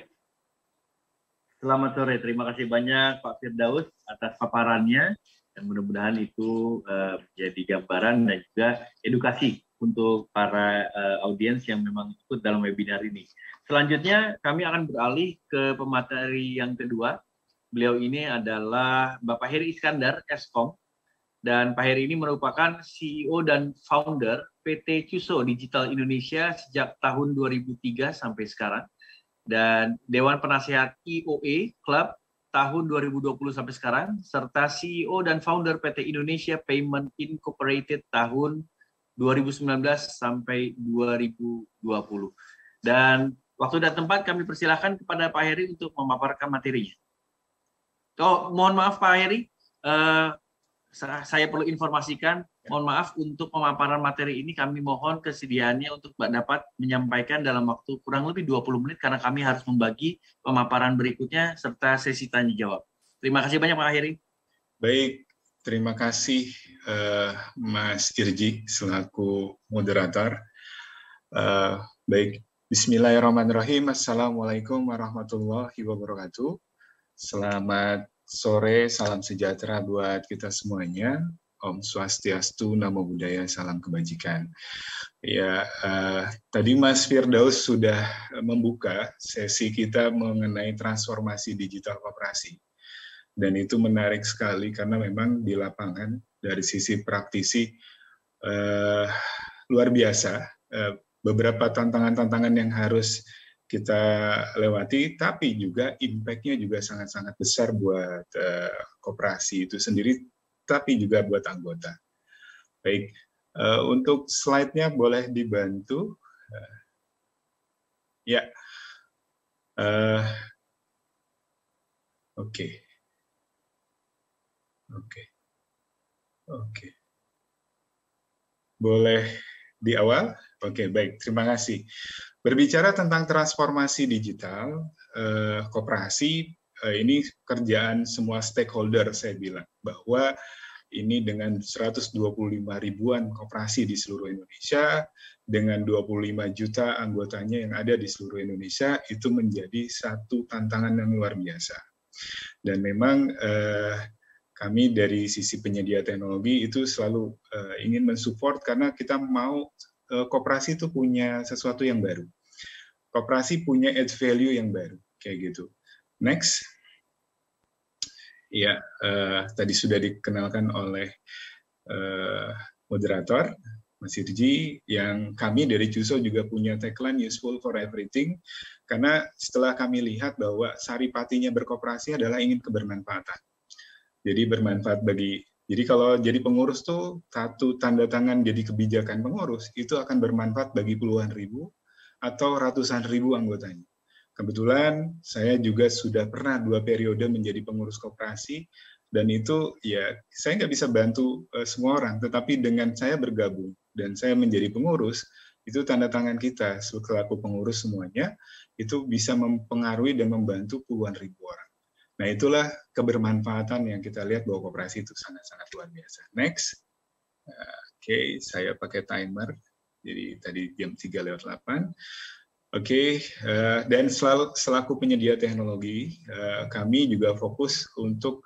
Selamat sore. Terima kasih banyak Pak Firdaus atas paparannya. Dan mudah-mudahan itu menjadi gambaran dan juga edukasi untuk para audiens yang memang ikut dalam webinar ini. Selanjutnya kami akan beralih ke pemateri yang kedua. Beliau ini adalah Bapak Heri Iskandar, Eskom. Dan Pak Heri ini merupakan CEO dan founder PT Cuso Digital Indonesia sejak tahun 2003 sampai sekarang. Dan Dewan Penasehat IOE Club tahun 2020 sampai sekarang, serta CEO dan founder PT Indonesia Payment Incorporated tahun 2019 sampai 2020. Dan waktu dan tempat kami persilahkan kepada Pak Heri untuk memaparkan materinya. Mohon maaf Pak Heri, saya perlu informasikan, mohon maaf untuk pemaparan materi ini kami mohon kesediaannya untuk dapat menyampaikan dalam waktu kurang lebih 20 menit karena kami harus membagi pemaparan berikutnya serta sesi tanya jawab. Terima kasih banyak Pak Heri. Baik, terima kasih Mas Irji selaku moderator. Baik, Bismillahirrahmanirrahim. Assalamualaikum warahmatullahi wabarakatuh. Selamat sore, salam sejahtera buat kita semuanya. Om Swastiastu, Namo Buddhaya, salam kebajikan. Ya, tadi Mas Firdaus sudah membuka sesi kita mengenai transformasi digital koperasi. Dan itu menarik sekali karena memang di lapangan dari sisi praktisi luar biasa. Beberapa tantangan-tantangan yang harus kita lewati, tapi juga impact-nya juga sangat-sangat besar buat koperasi itu sendiri, tapi juga buat anggota. Baik, untuk slide-nya boleh dibantu. Ya, oke. Boleh di awal? Oke, baik. Terima kasih. Berbicara tentang transformasi digital, koperasi, ini kerjaan semua stakeholder, saya bilang. Bahwa ini dengan 125 ribuan koperasi di seluruh Indonesia, dengan 25 juta anggotanya yang ada di seluruh Indonesia, itu menjadi satu tantangan yang luar biasa. Dan memang kami dari sisi penyedia teknologi itu selalu ingin mensupport karena kita mau koperasi itu punya sesuatu yang baru. Koperasi punya add value yang baru, kayak gitu. Next. Ya, tadi sudah dikenalkan oleh moderator, Mas Irji, yang kami dari Cuso juga punya tagline useful for everything, karena setelah kami lihat bahwa saripatinya berkoperasi adalah ingin kebermanfaatan. Jadi bermanfaat jadi kalau jadi pengurus tuh satu tanda tangan jadi kebijakan pengurus itu akan bermanfaat bagi puluhan ribu atau ratusan ribu anggotanya. Kebetulan saya juga sudah pernah 2 periode menjadi pengurus koperasi dan itu ya saya nggak bisa bantu semua orang, tetapi dengan saya bergabung dan saya menjadi pengurus itu tanda tangan kita selaku pengurus semuanya itu bisa mempengaruhi dan membantu puluhan ribu orang. Nah, itulah kebermanfaatan yang kita lihat bahwa koperasi itu sangat-sangat luar biasa. Next. Oke, saya pakai timer. Jadi tadi jam 3:08. Oke, dan selaku penyedia teknologi, kami juga fokus untuk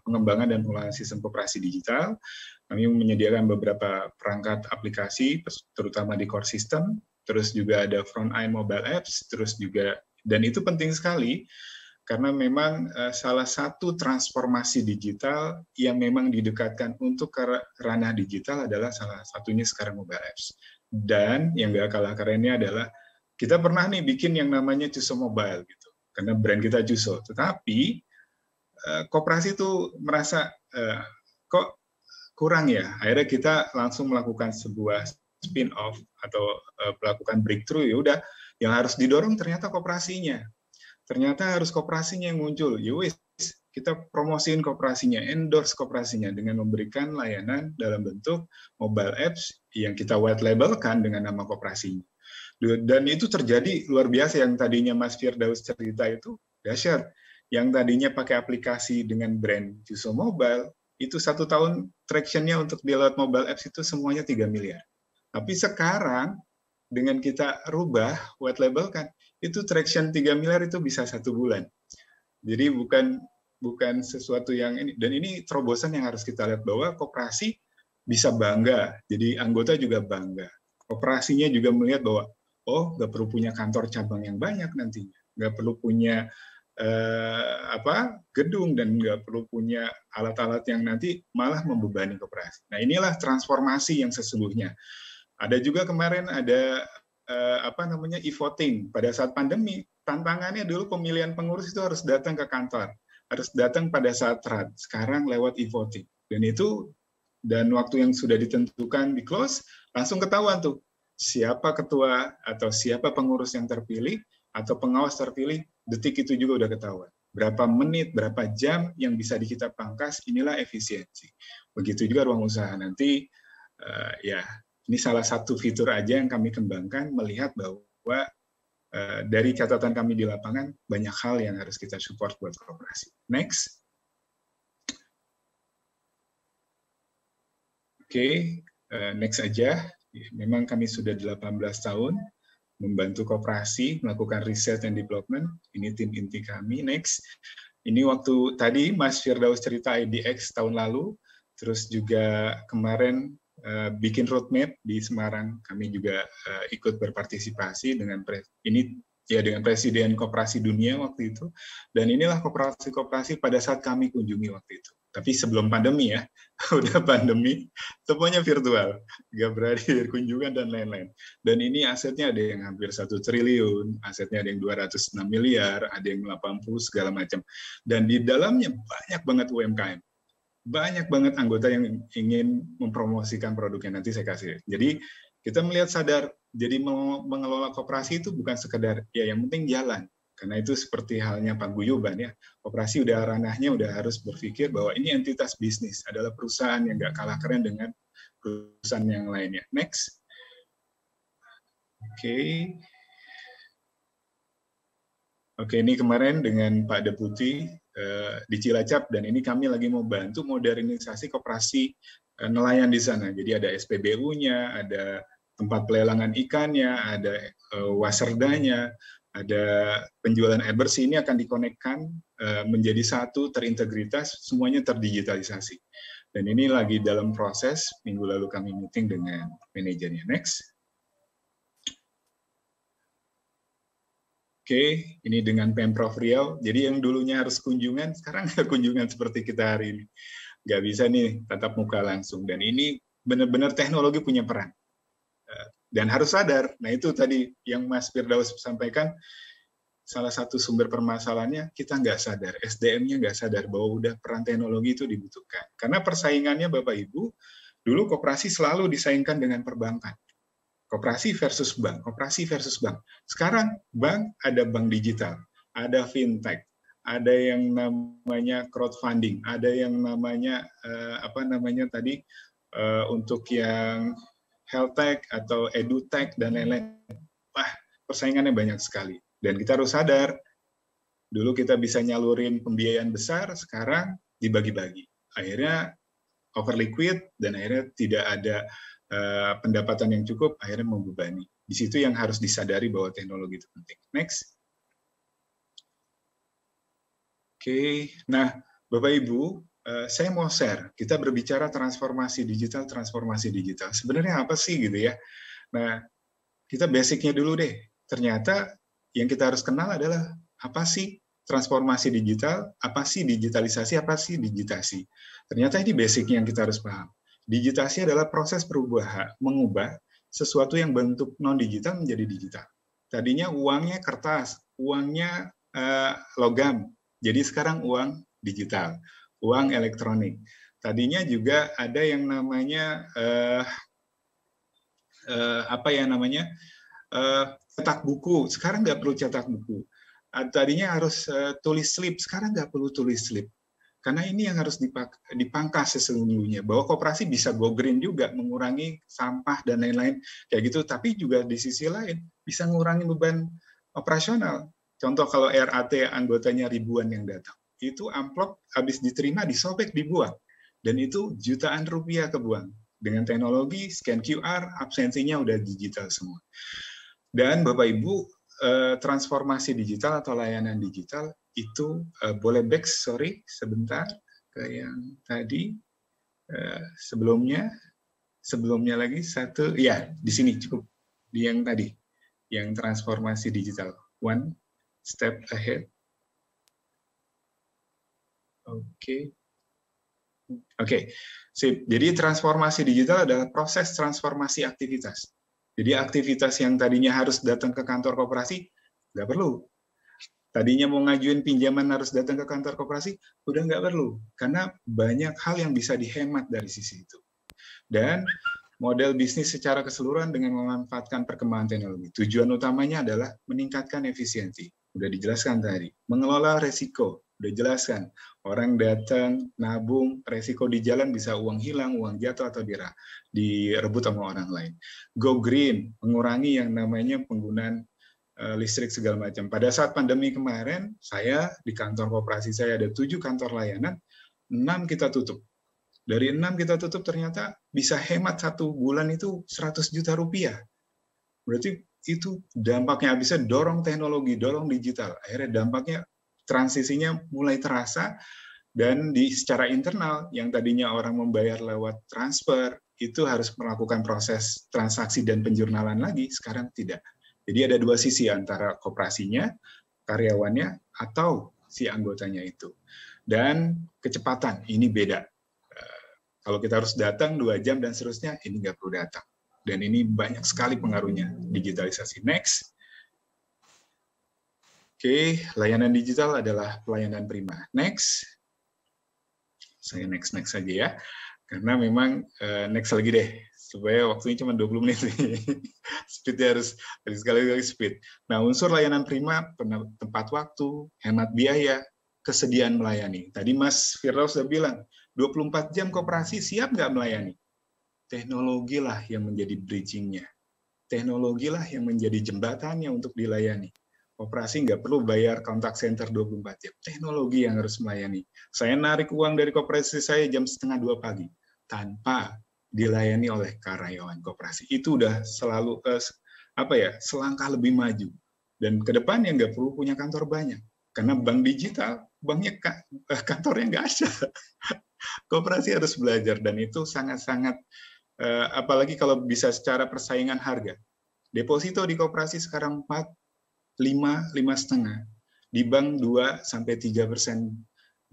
pengembangan dan pengelolaan sistem koperasi digital. Kami menyediakan beberapa perangkat aplikasi, terutama di core system, terus juga ada front-end mobile apps, terus juga, dan itu penting sekali, karena memang salah satu transformasi digital yang memang didekatkan untuk ke ranah digital adalah salah satunya sekarang mobile apps. Dan yang gak kalah kerennya adalah kita pernah nih bikin yang namanya Juso Mobile gitu, karena brand kita Juso. Tetapi koperasi itu merasa kok kurang ya. Akhirnya kita langsung melakukan sebuah spin-off atau melakukan breakthrough. Ya udah, yang harus didorong ternyata koperasinya. Ternyata harus koperasinya yang muncul. Yowis, kita promosiin koperasinya, endorse koperasinya dengan memberikan layanan dalam bentuk mobile apps yang kita white labelkan dengan nama koperasinya. Dan itu terjadi luar biasa. Yang tadinya Mas Firdaus cerita itu dahsyat. Yang tadinya pakai aplikasi dengan brand Juso Mobile, itu 1 tahun traction-nya untuk download mobile apps itu semuanya 3 miliar. Tapi sekarang dengan kita rubah white label kan, itu traction 3 miliar itu bisa 1 bulan. Jadi bukan sesuatu yang ini. Dan ini terobosan yang harus kita lihat bahwa koperasi bisa bangga. Jadi anggota juga bangga. Koperasinya juga melihat bahwa oh, nggak perlu punya kantor cabang yang banyak nantinya, nggak perlu punya gedung, dan nggak perlu punya alat-alat yang nanti malah membebani koperasi. Nah, inilah transformasi yang sesungguhnya. Ada juga kemarin ada e-voting pada saat pandemi. Tantangannya dulu pemilihan pengurus itu harus datang ke kantor, harus datang pada saat RAD. Sekarang lewat e-voting. Dan waktu yang sudah ditentukan di close, langsung ketahuan tuh siapa ketua atau siapa pengurus yang terpilih atau pengawas terpilih, detik itu juga udah ketahuan. Berapa menit, berapa jam yang bisa kita pangkas, inilah efisiensi. Begitu juga ruang usaha nanti, ini salah satu fitur aja yang kami kembangkan, melihat bahwa dari catatan kami di lapangan, banyak hal yang harus kita support buat koperasi. Next. Oke, next aja. Memang kami sudah 18 tahun membantu koperasi, melakukan riset and development. Ini tim inti kami. Next. Ini waktu tadi Mas Firdaus cerita IDX tahun lalu, terus juga kemarin bikin roadmap di Semarang. Kami juga ikut berpartisipasi dengan dengan Presiden Koperasi Dunia waktu itu. Dan inilah koperasi-koperasi pada saat kami kunjungi waktu itu. Tapi sebelum pandemi ya, udah pandemi, semuanya virtual, nggak berakhir, kunjungan dan lain-lain. Dan ini asetnya ada yang hampir 1 triliun, asetnya ada yang 206 miliar, ada yang 80, segala macam. Dan di dalamnya banyak banget UMKM. Banyak banget anggota yang ingin mempromosikan produknya, nanti saya kasih. Jadi kita melihat sadar, jadi mengelola koperasi itu bukan sekedar, ya yang penting jalan. Karena itu seperti halnya paguyuban ya, koperasi udah ranahnya udah harus berpikir bahwa ini entitas bisnis, adalah perusahaan yang nggak kalah keren dengan perusahaan yang lainnya. Next. Oke, ini kemarin dengan Pak Deputi di Cilacap, dan ini kami lagi mau bantu modernisasi koperasi nelayan di sana. Jadi ada SPBU-nya, ada tempat pelelangan ikannya, ada waserdanya, ada penjualan air bersih. Ini akan dikonekkan menjadi satu, terintegritas, semuanya terdigitalisasi. Dan ini lagi dalam proses, minggu lalu kami meeting dengan manajernya. Next. Oke, ini dengan Pemprov Riau. Jadi yang dulunya harus kunjungan, sekarang nggak kunjungan seperti kita hari ini. Nggak bisa nih tatap muka langsung. Dan ini benar-benar teknologi punya peran. Dan harus sadar, nah itu tadi yang Mas Firdaus sampaikan, salah satu sumber permasalahannya kita nggak sadar, SDM-nya nggak sadar bahwa udah peran teknologi itu dibutuhkan. Karena persaingannya Bapak Ibu, dulu koperasi selalu disaingkan dengan perbankan. Koperasi versus bank, koperasi versus bank. Sekarang bank ada bank digital, ada fintech, ada yang namanya crowdfunding, ada yang namanya untuk yang health tech atau edutech dan lain-lain. Wah, persaingannya banyak sekali. Dan kita harus sadar, dulu kita bisa nyalurin pembiayaan besar, sekarang dibagi-bagi. Akhirnya over liquid, dan akhirnya tidak ada pendapatan yang cukup, akhirnya membebani. Di situ yang harus disadari bahwa teknologi itu penting. Next. Oke, nah Bapak Ibu, saya mau share, kita berbicara transformasi digital. Sebenarnya apa sih gitu ya? Nah, kita basicnya dulu deh. Ternyata yang kita harus kenal adalah apa sih transformasi digital, apa sih digitalisasi, apa sih digitasi. Ternyata ini basicnya yang kita harus paham. Digitasi adalah proses perubahan, mengubah sesuatu yang bentuk non-digital menjadi digital. Tadinya uangnya kertas, uangnya logam, jadi sekarang uang digital, uang elektronik. Tadinya juga ada yang namanya cetak buku, sekarang nggak perlu cetak buku. Tadinya harus tulis slip, sekarang nggak perlu tulis slip. Karena ini yang harus dipangkas sesungguhnya, bahwa koperasi bisa go green juga, mengurangi sampah dan lain-lain kayak gitu, tapi juga di sisi lain bisa mengurangi beban operasional. Contoh kalau RAT anggotanya ribuan yang datang, itu amplop habis diterima disobek dibuang, dan itu jutaan rupiah kebuang. Dengan teknologi scan QR, absensinya udah digital semua. Dan Bapak Ibu, transformasi digital atau layanan digital itu boleh back, sorry, sebentar ke yang tadi, sebelumnya lagi satu, ya di sini cukup, di yang tadi, yang transformasi digital, one step ahead. Oke, sip. Jadi transformasi digital adalah proses transformasi aktivitas. Jadi aktivitas yang tadinya harus datang ke kantor koperasi, nggak perlu. Tadinya mau ngajuin pinjaman harus datang ke kantor koperasi, udah nggak perlu. Karena banyak hal yang bisa dihemat dari sisi itu. Dan model bisnis secara keseluruhan dengan memanfaatkan perkembangan teknologi. Tujuan utamanya adalah meningkatkan efisiensi. Udah dijelaskan tadi. Mengelola resiko. Udah jelaskan. Orang datang, nabung, resiko di jalan bisa uang hilang, uang jatuh, atau direbut sama orang lain. Go green, mengurangi yang namanya penggunaan listrik segala macam. Pada saat pandemi kemarin, saya di kantor koperasi saya ada 7 kantor layanan, 6 kita tutup. Dari 6 kita tutup ternyata bisa hemat 1 bulan itu 100 juta rupiah. Berarti itu dampaknya bisa dorong teknologi, dorong digital. Akhirnya dampaknya transisinya mulai terasa, dan secara internal yang tadinya orang membayar lewat transfer itu harus melakukan proses transaksi dan penjurnalan lagi, sekarang tidak. Jadi ada 2 sisi, antara koperasinya, karyawannya, atau si anggotanya itu. Dan kecepatan, ini beda. Kalau kita harus datang 2 jam dan seterusnya, ini nggak perlu datang. Dan ini banyak sekali pengaruhnya, digitalisasi. Next. Oke, layanan digital adalah pelayanan prima. Next. Saya next saja ya. Karena memang next lagi deh, supaya waktunya cuma 20 menit. Speednya harus sekali-kali speed. Nah, unsur layanan prima, tempat waktu, hemat biaya, kesediaan melayani. Tadi Mas Firdaus sudah bilang, 24 jam koperasi siap nggak melayani? Teknologilah yang menjadi bridging-nya. Teknologilah yang menjadi jembatannya untuk dilayani. Koperasi nggak perlu bayar kontak center 24 jam. Teknologi yang harus melayani. Saya narik uang dari koperasi saya jam 1:30 pagi. Tanpa dilayani oleh karyawan koperasi. Itu udah selalu selangkah lebih maju. Dan ke depan yang nggak perlu punya kantor banyak. Karena bank digital, banknya kantornya nggak ada. Koperasi harus belajar, dan itu sangat-sangat, apalagi kalau bisa secara persaingan harga. Deposito di koperasi sekarang 4, 5,5. Di bank 2-3%.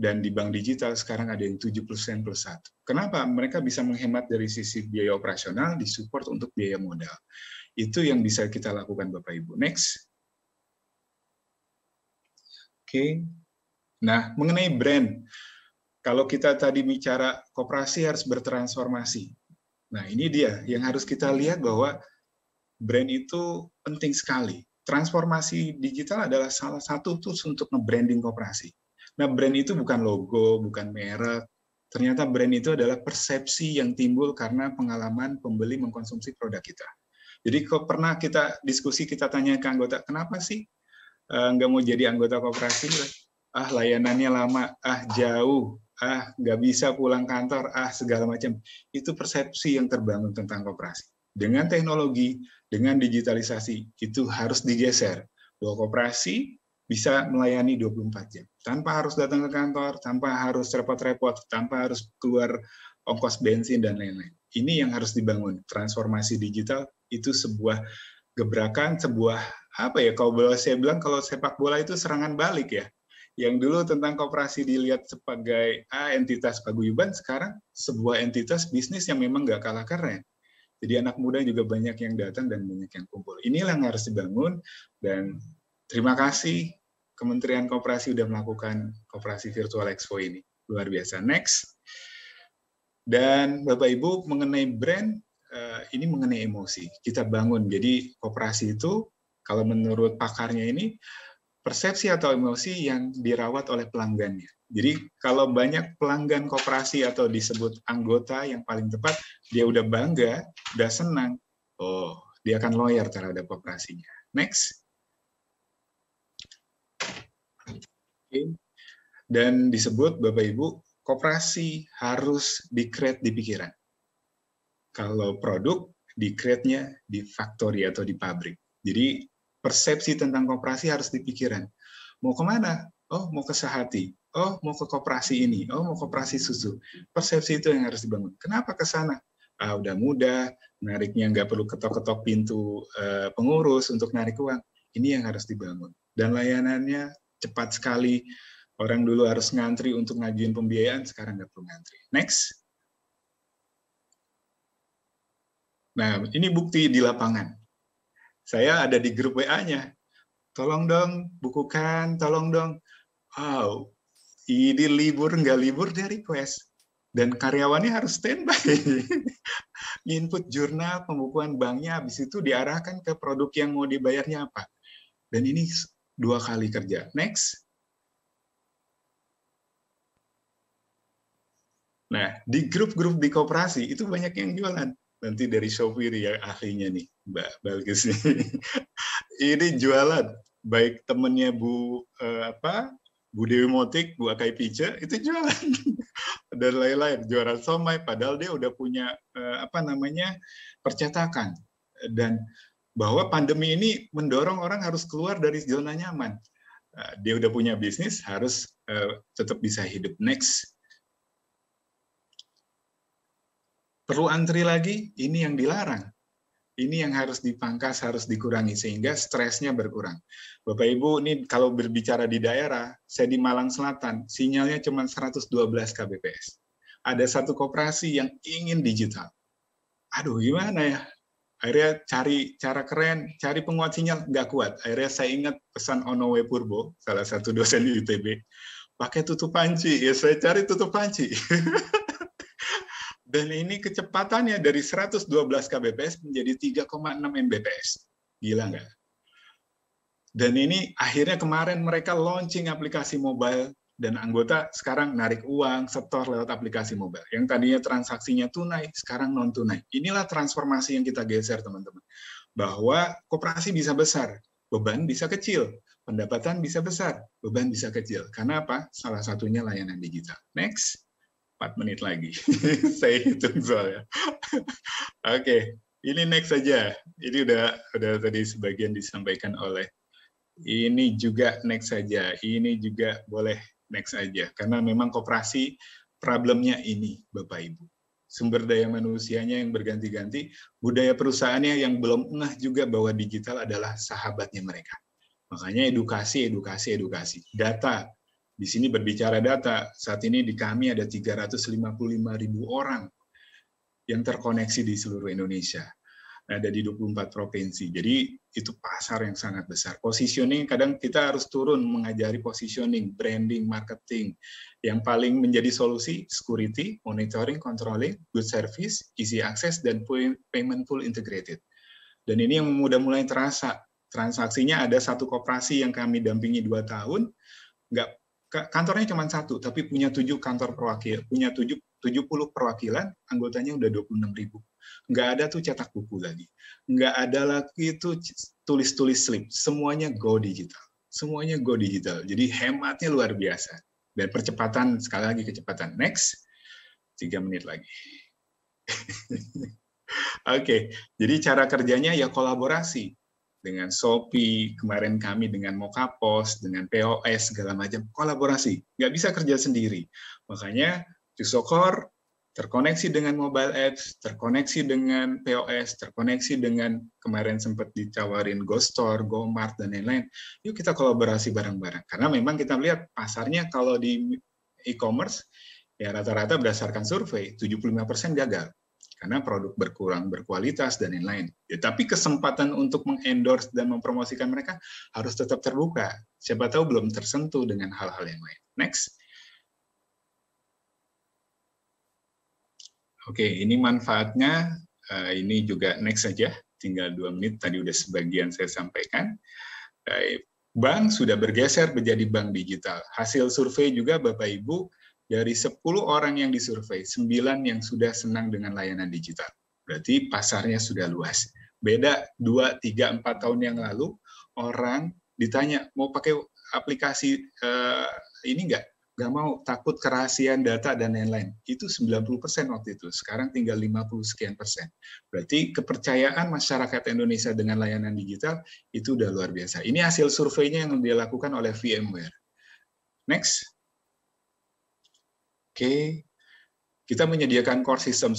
Dan di bank digital sekarang ada yang 7% plus 1. Kenapa? Mereka bisa menghemat dari sisi biaya operasional, disupport untuk biaya modal. Itu yang bisa kita lakukan Bapak Ibu. Next. Oke. Nah, mengenai brand. Kalau kita tadi bicara koperasi harus bertransformasi. Nah, ini dia yang harus kita lihat, bahwa brand itu penting sekali. Transformasi digital adalah salah satu tools untuk nge-branding koperasi. Nah, brand itu bukan logo, bukan merek. Ternyata brand itu adalah persepsi yang timbul karena pengalaman pembeli mengkonsumsi produk kita. Jadi kalau pernah kita diskusi, kita tanya ke anggota, kenapa sih nggak mau jadi anggota koperasi? Layanannya lama, jauh, nggak bisa pulang kantor, segala macam. Itu persepsi yang terbangun tentang koperasi. Dengan teknologi, dengan digitalisasi, itu harus digeser. Bahwa koperasi bisa melayani 24 jam. Tanpa harus datang ke kantor, tanpa harus repot-repot, tanpa harus keluar ongkos bensin, dan lain-lain. Ini yang harus dibangun. Transformasi digital itu sebuah gebrakan, sebuah apa ya, kalau boleh saya bilang, kalau sepak bola itu serangan balik ya. Yang dulu tentang koperasi dilihat sebagai entitas paguyuban, sekarang sebuah entitas bisnis yang memang nggak kalah keren. Jadi anak muda juga banyak yang datang dan banyak yang kumpul. Inilah yang harus dibangun, dan terima kasih Kementerian Koperasi sudah melakukan Koperasi Virtual Expo ini. Luar biasa. Next. Dan Bapak Ibu, mengenai brand, ini mengenai emosi. Kita bangun. Jadi koperasi itu, kalau menurut pakarnya ini, persepsi atau emosi yang dirawat oleh pelanggannya. Jadi kalau banyak pelanggan koperasi atau disebut anggota yang paling tepat, dia udah bangga, udah senang, oh dia akan loyal terhadap koperasinya. Next. Okay. Dan disebut Bapak Ibu, koperasi harus di-create di pikiran. Kalau produk, di-create-nya di factory atau di pabrik. Jadi persepsi tentang koperasi harus di pikiran. Mau kemana? Oh, mau ke Sehati. Oh, mau ke koperasi ini. Oh, mau koperasi susu. Persepsi itu yang harus dibangun. Kenapa ke sana? Udah mudah, nariknya nggak perlu ketok-ketok pintu pengurus untuk narik uang. Ini yang harus dibangun. Dan layanannya cepat sekali. Orang dulu harus ngantri untuk ngajuin pembiayaan, sekarang nggak perlu ngantri. Next. Nah, ini bukti di lapangan. Saya ada di grup WA-nya. Tolong dong, bukukan, tolong dong. Wow, ini libur, nggak libur, dia request. Dan karyawannya harus standby. Input jurnal, pembukuan banknya, habis itu diarahkan ke produk yang mau dibayarnya apa. Dan ini 2 kali kerja. Next. Nah, di grup-grup di koperasi, itu banyak yang jualan. Nanti dari Shopee ya ahlinya nih, Mbak Balkis nih. Ini jualan, baik temennya Bu Dewi Motik, Bu Akai Pice, itu jualan. Dan lain-lain, jualan somai, padahal dia udah punya percetakan. Dan bahwa pandemi ini mendorong orang harus keluar dari zona nyaman. Dia udah punya bisnis, harus tetap bisa hidup. Next. Perlu antri lagi, ini yang dilarang. Ini yang harus dipangkas, harus dikurangi, sehingga stresnya berkurang. Bapak Ibu, ini kalau berbicara di daerah, saya di Malang Selatan, sinyalnya cuma 112 kbps. Ada satu koperasi yang ingin digital. Aduh, gimana ya? Akhirnya cari cara keren, cari penguat sinyal, nggak kuat. Akhirnya saya ingat pesan Onowe Purbo, salah satu dosen di ITB, pakai tutup panci. Ya, saya cari tutup panci. Dan ini kecepatannya dari 112 kbps menjadi 3,6 mbps. Gila nggak? Dan ini akhirnya kemarin mereka launching aplikasi mobile, dan anggota sekarang narik uang, setor lewat aplikasi mobile. Yang tadinya transaksinya tunai, sekarang non-tunai. Inilah transformasi yang kita geser, teman-teman. Bahwa koperasi bisa besar, beban bisa kecil. Pendapatan bisa besar, beban bisa kecil. Karena apa? Salah satunya layanan digital. Next. 4 menit lagi. Saya hitung soalnya. Oke, ini next saja. Ini udah tadi sebagian disampaikan oleh. Ini juga next saja. Ini juga boleh next aja. Karena memang koperasi problemnya ini, Bapak Ibu. Sumber daya manusianya yang berganti-ganti, budaya perusahaannya yang belum ngeh juga bahwa digital adalah sahabatnya mereka. Makanya edukasi. Data. Di sini berbicara data, saat ini di kami ada 355.000 orang yang terkoneksi di seluruh Indonesia. Ada di 24 provinsi. Jadi itu pasar yang sangat besar. Positioning, kadang kita harus turun mengajari positioning, branding, marketing. Yang paling menjadi solusi, security, monitoring, controlling, good service, easy access, dan payment full integrated. Dan ini yang udah mulai terasa. Transaksinya ada satu koperasi yang kami dampingi 2 tahun, kantornya cuma 1, tapi punya 7 kantor perwakilan, punya 70 perwakilan, anggotanya udah 26.000. Nggak ada tuh cetak buku lagi. Nggak ada lagi tuh tulis-tulis slip. Semuanya go digital. Semuanya go digital. Jadi hematnya luar biasa. Dan percepatan, sekali lagi kecepatan. Next. 3 menit lagi. Oke, jadi cara kerjanya ya kolaborasi dengan Shopee, kemarin kami dengan Mokapos, dengan POS, segala macam, kolaborasi. Nggak bisa kerja sendiri. Makanya Jusokor terkoneksi dengan mobile apps, terkoneksi dengan POS, terkoneksi dengan kemarin sempat ditawarin GoStore, GoMart, dan lain-lain. Yuk kita kolaborasi bareng-bareng. Karena memang kita melihat pasarnya kalau di e-commerce, ya rata-rata berdasarkan survei, 75% gagal. Karena produk berkurang berkualitas dan lain-lain. Ya, tapi kesempatan untuk mengendorse dan mempromosikan mereka harus tetap terbuka. Siapa tahu belum tersentuh dengan hal-hal yang lain. Next. Oke, ini manfaatnya. Ini juga next saja. Tinggal 2 menit. Tadi udah sebagian saya sampaikan. Bank sudah bergeser menjadi bank digital. Hasil survei juga Bapak Ibu, dari 10 orang yang disurvei, 9 yang sudah senang dengan layanan digital. Berarti pasarnya sudah luas. Beda 2, 3, 4 tahun yang lalu, orang ditanya, mau pakai aplikasi ini nggak? Nggak mau, takut kerahasiaan data dan lain-lain. Itu 90% waktu itu. Sekarang tinggal 50 sekian persen. Berarti kepercayaan masyarakat Indonesia dengan layanan digital itu udah luar biasa. Ini hasil surveinya yang dilakukan oleh VMware. Next. Oke, kita menyediakan core system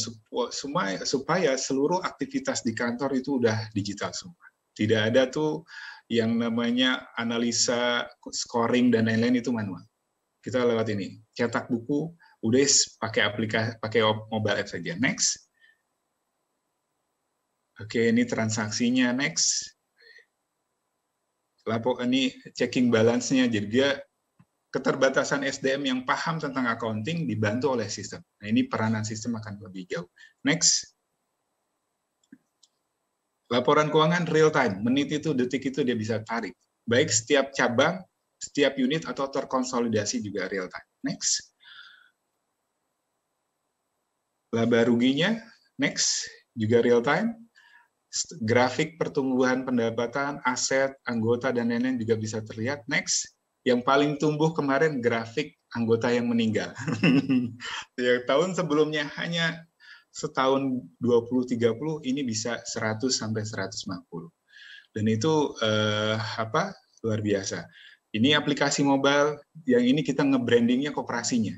supaya seluruh aktivitas di kantor itu udah digital semua. Tidak ada tuh yang namanya analisa, scoring, dan lain-lain itu manual. Kita lewat ini, cetak buku, udah pakai aplikasi, pakai mobile app saja. Next. Oke, ini transaksinya. Next. Ini checking balance-nya, jadi dia keterbatasan SDM yang paham tentang accounting dibantu oleh sistem. Nah, ini peranan sistem akan lebih jauh. Next. Laporan keuangan real time, menit itu, detik itu dia bisa tarik. Baik setiap cabang, setiap unit, atau terkonsolidasi juga real time. Next. Laba ruginya, next, juga real time. Grafik pertumbuhan pendapatan, aset, anggota, dan lain-lain juga bisa terlihat. Next. Yang paling tumbuh kemarin grafik anggota yang meninggal. Ya, tahun sebelumnya hanya setahun 20-30, ini bisa 100 sampai 150. Dan itu luar biasa. Ini aplikasi mobile, yang ini kita nge-brandingnya koperasinya.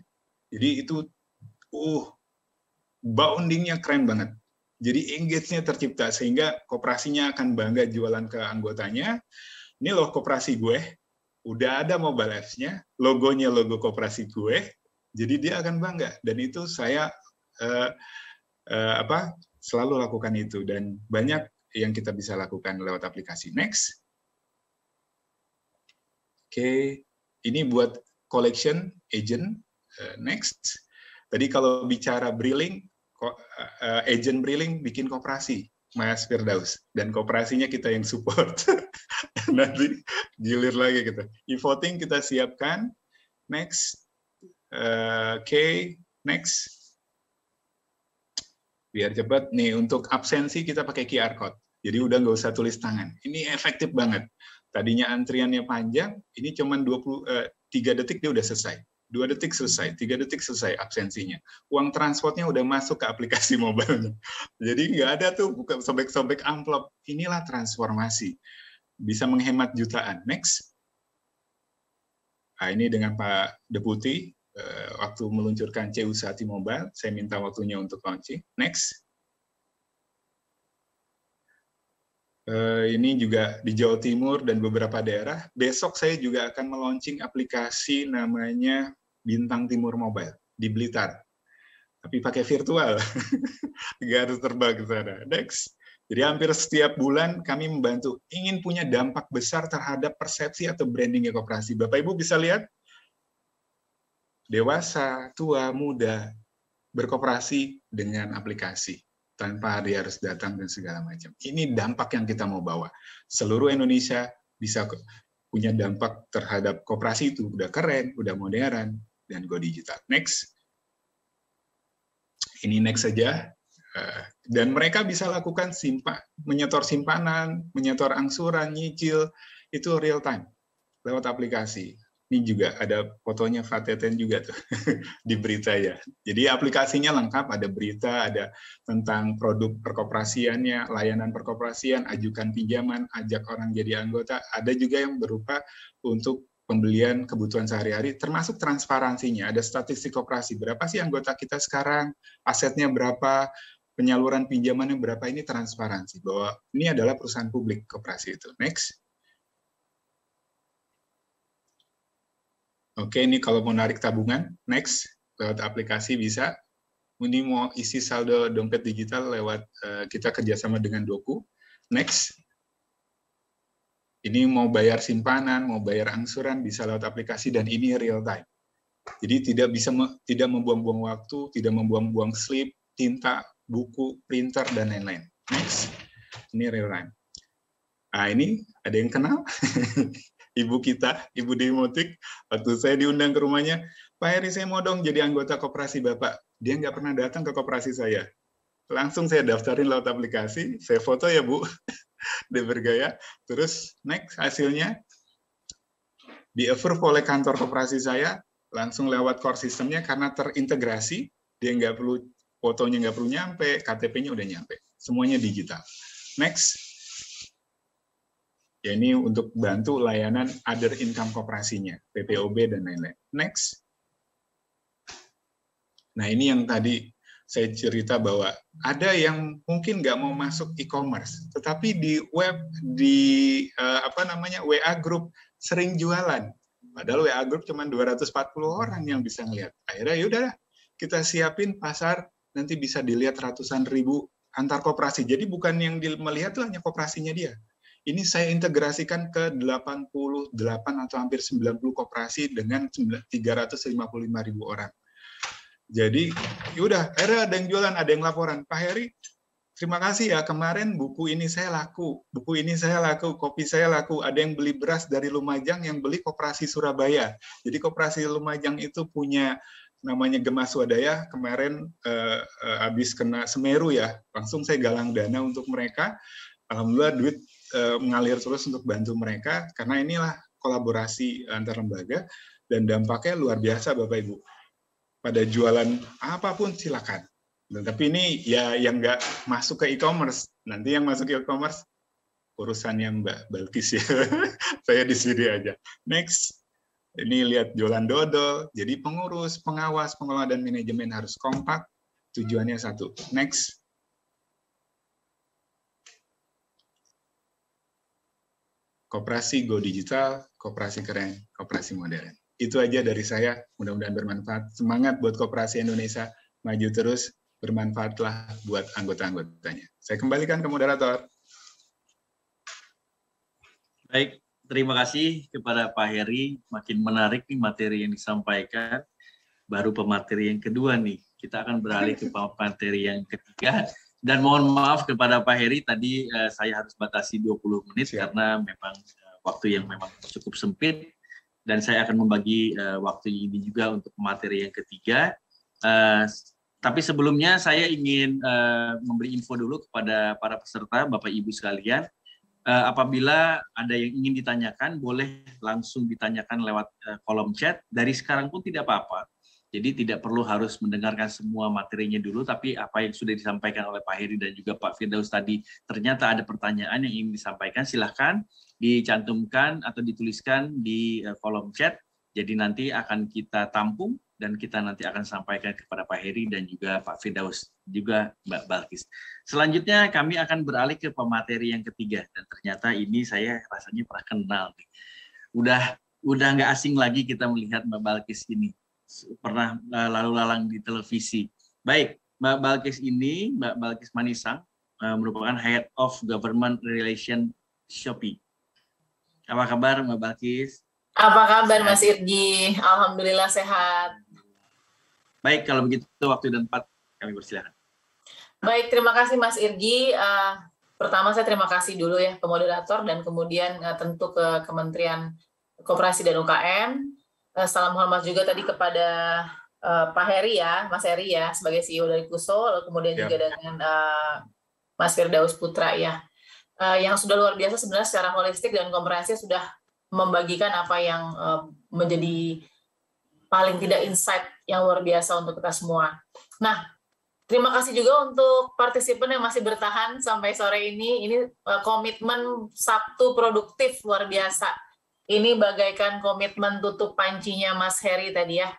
Jadi itu boundingnya keren banget. Jadi engage-nya tercipta, sehingga koperasinya akan bangga jualan ke anggotanya. Ini loh koperasi gue, udah ada mobile apps-nya, logonya logo koperasi gue, jadi dia akan bangga. Dan itu saya selalu lakukan itu, dan banyak yang kita bisa lakukan lewat aplikasi. Next. Oke, ini buat collection agent. Next. Tadi kalau bicara Briling, agent Briling bikin koperasi, Mas Firdaus, dan koperasinya kita yang support. Nanti gilir lagi kita. E-voting kita siapkan. Next. Oke, next. Biar cepat nih, untuk absensi kita pakai QR code. Jadi udah nggak usah tulis tangan. Ini efektif banget. Tadinya antriannya panjang, ini cuma 3 detik dia udah selesai. 2 detik selesai, 3 detik selesai absensinya. Uang transportnya udah masuk ke aplikasi mobile. Jadi nggak ada tuh bukan sobek-sobek amplop. Inilah transformasi. Bisa menghemat jutaan. Next. Nah, ini dengan Pak Deputi, waktu meluncurkan CU Sati Mobile, saya minta waktunya untuk launching. Next. Ini juga di Jawa Timur dan beberapa daerah. Besok saya juga akan meluncing aplikasi namanya Bintang Timur Mobile di Blitar. Tapi pakai virtual. Nggak harus terbang ke sana. Next. Jadi hampir setiap bulan kami membantu, ingin punya dampak besar terhadap persepsi atau branding koperasi. Bapak Ibu bisa lihat, dewasa, tua, muda, berkoperasi dengan aplikasi, tanpa dia harus datang dan segala macam. Ini dampak yang kita mau bawa. Seluruh Indonesia bisa punya dampak terhadap koperasi itu. Udah keren, udah modern, dan go digital. Next. Ini next saja. Dan mereka bisa lakukan menyetor simpanan, menyetor angsuran, nyicil, itu real time lewat aplikasi. Ini juga ada fotonya Fateten juga tuh di berita ya. Jadi aplikasinya lengkap, ada berita, ada tentang produk perkoperasiannya, layanan perkoperasian, ajukan pinjaman, ajak orang jadi anggota. Ada juga yang berupa untuk pembelian kebutuhan sehari-hari, termasuk transparansinya. Ada statistik koperasi, berapa sih anggota kita sekarang, asetnya berapa, penyaluran pinjamannya berapa, ini transparansi. Bahwa ini adalah perusahaan publik koperasi itu. Next. Oke, ini kalau mau narik tabungan, next, lewat aplikasi bisa. Ini mau isi saldo dompet digital lewat kita kerjasama dengan Doku. Next. Ini mau bayar simpanan, mau bayar angsuran, bisa lewat aplikasi, dan ini real time. Jadi tidak membuang-buang waktu, tidak membuang-buang slip, tinta, buku, printer, dan lain-lain. Next. Ini real time. Nah, ini ada yang kenal? Ibu kita, Ibu Demotik, waktu saya diundang ke rumahnya, Pak Heri, saya mau dong jadi anggota koperasi Bapak. Dia nggak pernah datang ke koperasi saya. Langsung saya daftarin lewat aplikasi, saya foto ya Bu, dia bergaya. Terus next, hasilnya di-approve oleh kantor koperasi saya, langsung lewat core sistemnya karena terintegrasi, dia nggak perlu, fotonya nggak perlu nyampe, KTP-nya udah nyampe. Semuanya digital. Next. Ya, ini untuk bantu layanan other income koperasinya, PPOB dan lain-lain. Next. Nah, ini yang tadi saya cerita bahwa ada yang mungkin nggak mau masuk e-commerce, tetapi di web, di WA group sering jualan. Padahal WA group cuma 240 orang yang bisa ngelihat. Akhirnya yaudah, kita siapin pasar, nanti bisa dilihat ratusan ribu antar koperasi. Jadi bukan yang melihat tuh hanya koperasinya dia. Ini saya integrasikan ke 88 atau hampir 90 koperasi dengan 355.000 orang. Jadi, yaudah, akhirnya ada yang jualan, ada yang laporan. Pak Heri, terima kasih ya, kemarin buku ini saya laku, kopi saya laku. Ada yang beli beras dari Lumajang, yang beli koperasi Surabaya. Jadi koperasi Lumajang itu punya namanya Gema Swadaya, kemarin habis kena Semeru ya, langsung saya galang dana untuk mereka. Alhamdulillah duit mengalir terus untuk bantu mereka, karena inilah kolaborasi antar lembaga, dan dampaknya luar biasa Bapak Ibu. Pada jualan apapun silakan. Tapi ini ya yang nggak masuk ke e-commerce. Nanti yang masuk ke e-commerce urusannya Mbak Balkis ya. Saya di sini aja. Next. Ini lihat jualan dodol. Jadi pengurus, pengawas, pengelola, dan manajemen harus kompak. Tujuannya satu. Next. Koperasi Go Digital, koperasi keren, koperasi modern. Itu aja dari saya, mudah-mudahan bermanfaat. Semangat buat koperasi Indonesia, maju terus, bermanfaatlah buat anggota-anggotanya. Saya kembalikan ke moderator. Baik, terima kasih kepada Pak Heri. Makin menarik nih materi yang disampaikan. Baru pemateri yang kedua nih. Kita akan beralih ke pemateri yang ketiga. Dan mohon maaf kepada Pak Heri, tadi saya harus batasi 20 menit. Siap. Karena memang waktu yang memang cukup sempit. Dan saya akan membagi waktu ini juga untuk materi yang ketiga. Tapi sebelumnya saya ingin memberi info dulu kepada para peserta, Bapak Ibu sekalian. Apabila ada yang ingin ditanyakan, boleh langsung ditanyakan lewat kolom chat. Dari sekarang pun tidak apa-apa. Jadi tidak perlu harus mendengarkan semua materinya dulu, tapi apa yang sudah disampaikan oleh Pak Heri dan juga Pak Firdaus tadi, ternyata ada pertanyaan yang ingin disampaikan, silahkan dicantumkan atau dituliskan di kolom chat. Jadi nanti akan kita tampung dan kita nanti akan sampaikan kepada Pak Heri dan juga Pak Firdaus, juga Mbak Balkis. Selanjutnya kami akan beralih ke pemateri yang ketiga, dan ternyata ini saya rasanya pernah kenal nih. Udah nggak asing lagi kita melihat Mbak Balkis ini. Pernah lalu lalang di televisi. Baik, Mbak Balkis ini, Mbak Balkis Manisang, merupakan Head of Government Relation Shopee. Apa kabar Mbak Balkis? Apa kabar Mas Irgi? Alhamdulillah sehat. Baik, kalau begitu waktu dan tempat kami persilakan. Baik, terima kasih Mas Irgi. Pertama saya terima kasih dulu ya ke moderator dan kemudian tentu ke Kementerian Koperasi dan UKM. Salam hormat juga tadi kepada Pak Heri ya, Mas Heri ya, sebagai CEO dari KUSO, lalu kemudian juga dengan Mas Firdaus Putra ya, yang sudah luar biasa sebenarnya secara holistik dan komprehensif sudah membagikan apa yang menjadi paling tidak insight yang luar biasa untuk kita semua. Nah, terima kasih juga untuk partisipan yang masih bertahan sampai sore ini. Ini komitmen Sabtu produktif luar biasa. Ini bagaikan komitmen tutup pancinya Mas Heri tadi ya.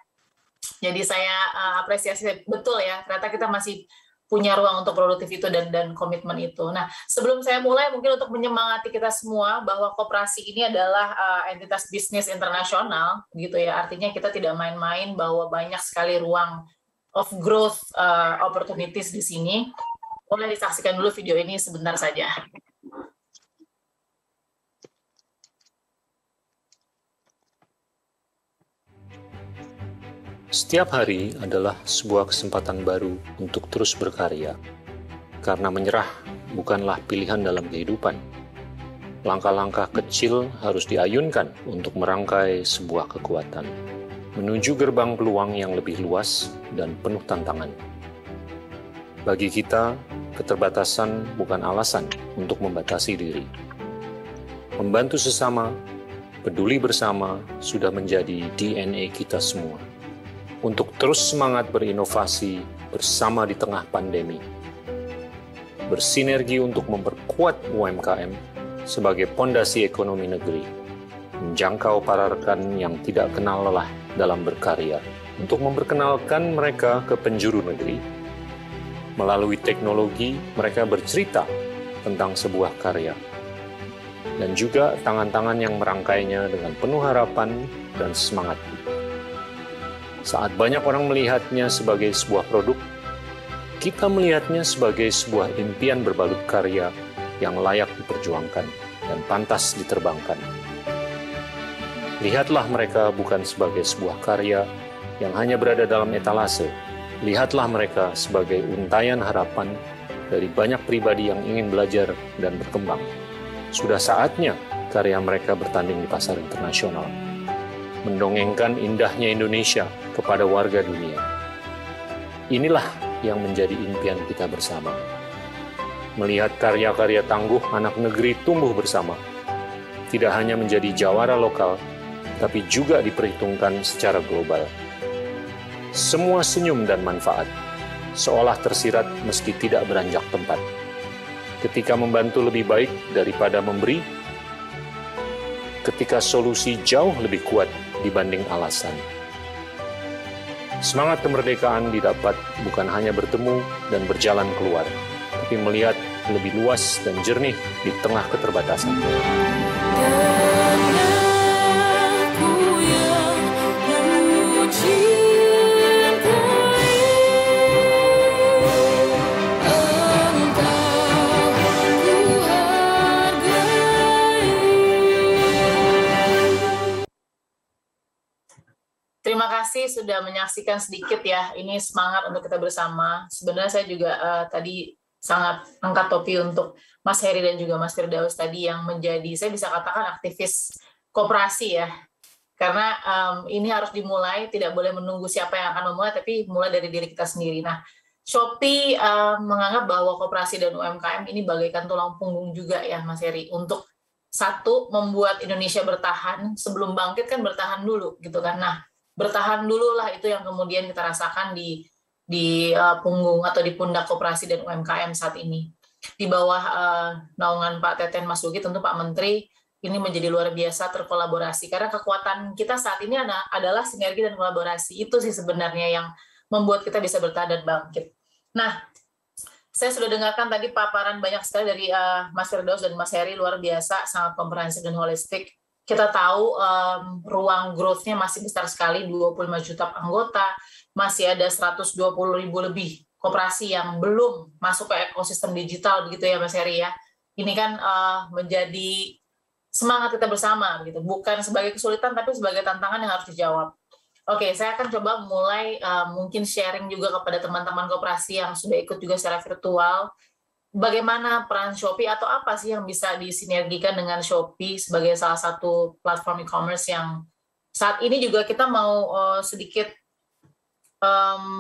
Jadi saya apresiasi betul ya, ternyata kita masih punya ruang untuk produktif itu dan komitmen itu. Nah, sebelum saya mulai, mungkin untuk menyemangati kita semua bahwa koperasi ini adalah entitas bisnis internasional, gitu ya. Artinya kita tidak main-main bahwa banyak sekali ruang of growth opportunities di sini. Boleh disaksikan dulu video ini sebentar saja. Setiap hari adalah sebuah kesempatan baru untuk terus berkarya. Karena menyerah bukanlah pilihan dalam kehidupan. Langkah-langkah kecil harus diayunkan untuk merangkai sebuah kekuatan, menuju gerbang peluang yang lebih luas dan penuh tantangan. Bagi kita, keterbatasan bukan alasan untuk membatasi diri. Membantu sesama, peduli bersama sudah menjadi DNA kita semua. Untuk terus semangat berinovasi bersama di tengah pandemi. Bersinergi untuk memperkuat UMKM sebagai pondasi ekonomi negeri. Menjangkau para rekan yang tidak kenal lelah dalam berkarya. Untuk memperkenalkan mereka ke penjuru negeri. Melalui teknologi, mereka bercerita tentang sebuah karya. Dan juga tangan-tangan yang merangkainya dengan penuh harapan dan semangat. Saat banyak orang melihatnya sebagai sebuah produk, kita melihatnya sebagai sebuah impian berbalut karya yang layak diperjuangkan dan pantas diterbangkan. Lihatlah mereka bukan sebagai sebuah karya yang hanya berada dalam etalase. Lihatlah mereka sebagai untayan harapan dari banyak pribadi yang ingin belajar dan berkembang. Sudah saatnya karya mereka bertanding di pasar internasional. Mendongengkan indahnya Indonesia kepada warga dunia. Inilah yang menjadi impian kita bersama. Melihat karya-karya tangguh anak negeri tumbuh bersama, tidak hanya menjadi jawara lokal, tapi juga diperhitungkan secara global. Semua senyum dan manfaat, seolah tersirat meski tidak beranjak tempat. Ketika membantu lebih baik daripada memberi, ketika solusi jauh lebih kuat dibanding alasan. Semangat kemerdekaan didapat bukan hanya bertemu dan berjalan keluar, tapi melihat lebih luas dan jernih di tengah keterbatasan. Terima kasih sudah menyaksikan sedikit ya, ini semangat untuk kita bersama. Sebenarnya saya juga tadi sangat angkat topi untuk Mas Heri dan juga Mas Firdaus tadi yang menjadi, saya bisa katakan aktivis koperasi ya. Karena ini harus dimulai, tidak boleh menunggu siapa yang akan memulai, tapi mulai dari diri kita sendiri. Nah, Shopee menganggap bahwa koperasi dan UMKM ini bagaikan tulang punggung juga ya Mas Heri, untuk satu, membuat Indonesia bertahan, sebelum bangkit kan bertahan dulu gitu kan. Nah, bertahan dulu lah itu yang kemudian kita rasakan di punggung atau di pundak koperasi dan UMKM saat ini. Di bawah naungan Pak Teten Mas Luki, tentu Pak Menteri, ini menjadi luar biasa terkolaborasi. Karena kekuatan kita saat ini adalah sinergi dan kolaborasi. Itu sih sebenarnya yang membuat kita bisa bertahan dan bangkit. Nah, saya sudah dengarkan tadi paparan banyak sekali dari Mas Firdaus dan Mas Heri, luar biasa, sangat komprehensif dan holistik. Kita tahu ruang growth-nya masih besar sekali, 25 juta anggota, masih ada 120.000 lebih koperasi yang belum masuk ke ekosistem digital, begitu ya Mas Heri ya. Ini kan menjadi semangat kita bersama, begitu. Bukan sebagai kesulitan, tapi sebagai tantangan yang harus dijawab. Oke, saya akan coba mulai mungkin sharing juga kepada teman-teman koperasi yang sudah ikut juga secara virtual. Bagaimana peran Shopee atau apa sih yang bisa disinergikan dengan Shopee sebagai salah satu platform e-commerce yang saat ini juga kita mau sedikit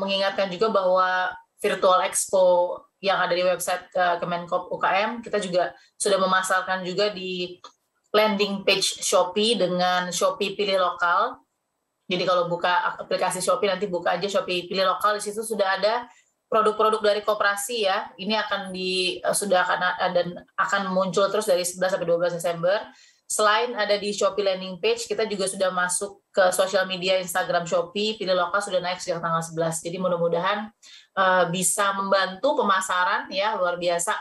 mengingatkan juga bahwa Virtual Expo yang ada di website Kemenkop UKM, kita juga sudah memasarkan juga di landing page Shopee dengan Shopee Pilih Lokal. Jadi kalau buka aplikasi Shopee, nanti buka aja Shopee Pilih Lokal, di situ sudah ada produk-produk dari koperasi ya. Ini akan muncul terus dari 11 sampai 12 Desember. Selain ada di Shopee landing page, kita juga sudah masuk ke sosial media Instagram Shopee Pilih Lokal, sudah naik sejak tanggal 11. Jadi mudah-mudahan bisa membantu pemasaran ya, luar biasa.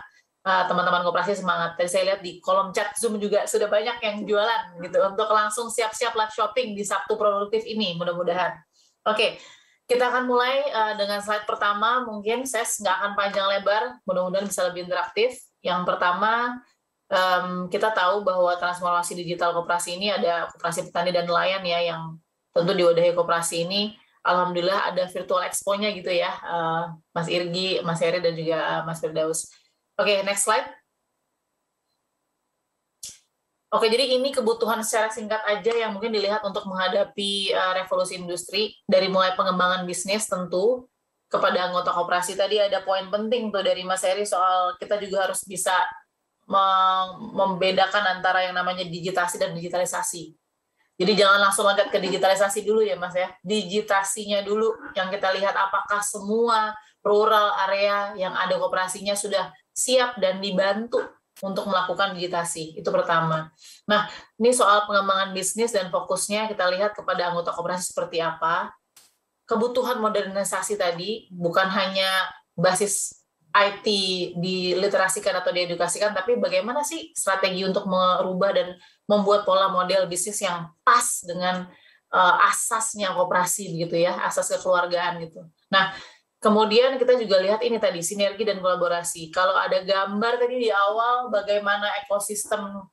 Teman-teman koperasi semangat. Tadi saya lihat di kolom chat Zoom juga sudah banyak yang jualan gitu untuk langsung siap-siap live shopping di Sabtu produktif ini, mudah-mudahan. Oke, kita akan mulai dengan slide pertama. Mungkin saya nggak akan panjang lebar, mudah-mudahan bisa lebih interaktif. Yang pertama, kita tahu bahwa transformasi digital koperasi ini ada koperasi petani dan nelayan ya, yang tentu diwadahi koperasi ini. Alhamdulillah ada virtual expo-nya gitu ya, Mas Irgi, Mas Heri, dan juga Mas Firdaus. Oke, next slide. Oke, jadi ini kebutuhan secara singkat aja yang mungkin dilihat untuk menghadapi revolusi industri, dari mulai pengembangan bisnis tentu kepada anggota koperasi. Tadi ada poin penting tuh dari Mas Heri soal kita juga harus bisa membedakan antara yang namanya digitasi dan digitalisasi. Jadi jangan langsung loncat ke digitalisasi dulu ya Mas ya. Digitasinya dulu yang kita lihat apakah semua rural area yang ada koperasinya sudah siap dan dibantu untuk melakukan digitasi. Itu pertama. Nah, ini soal pengembangan bisnis dan fokusnya kita lihat kepada anggota koperasi seperti apa. Kebutuhan modernisasi tadi bukan hanya basis IT diliterasikan atau diedukasikan, tapi bagaimana sih strategi untuk merubah dan membuat pola model bisnis yang pas dengan asasnya koperasi gitu ya, asas kekeluargaan gitu. Nah, kemudian kita juga lihat ini tadi sinergi dan kolaborasi. Kalau ada gambar tadi di awal bagaimana ekosistem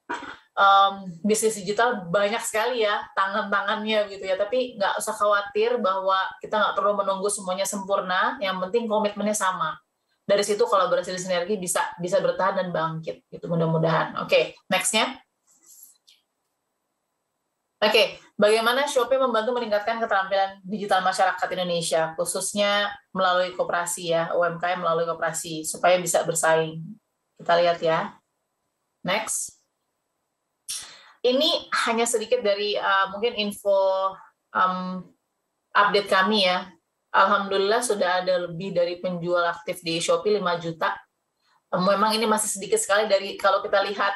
bisnis digital banyak sekali ya tangan-tangannya gitu ya, tapi nggak usah khawatir bahwa kita nggak perlu menunggu semuanya sempurna, yang penting komitmennya sama. Dari situ kolaborasi dan sinergi bisa bertahan dan bangkit gitu mudah-mudahan. Oke, next-nya. Oke, bagaimana Shopee membantu meningkatkan keterampilan digital masyarakat Indonesia, khususnya melalui koperasi ya, UMKM melalui koperasi, supaya bisa bersaing. Kita lihat ya. Next. Ini hanya sedikit dari mungkin info update kami ya. Alhamdulillah sudah ada lebih dari penjual aktif di Shopee 5 juta. Memang ini masih sedikit sekali dari kalau kita lihat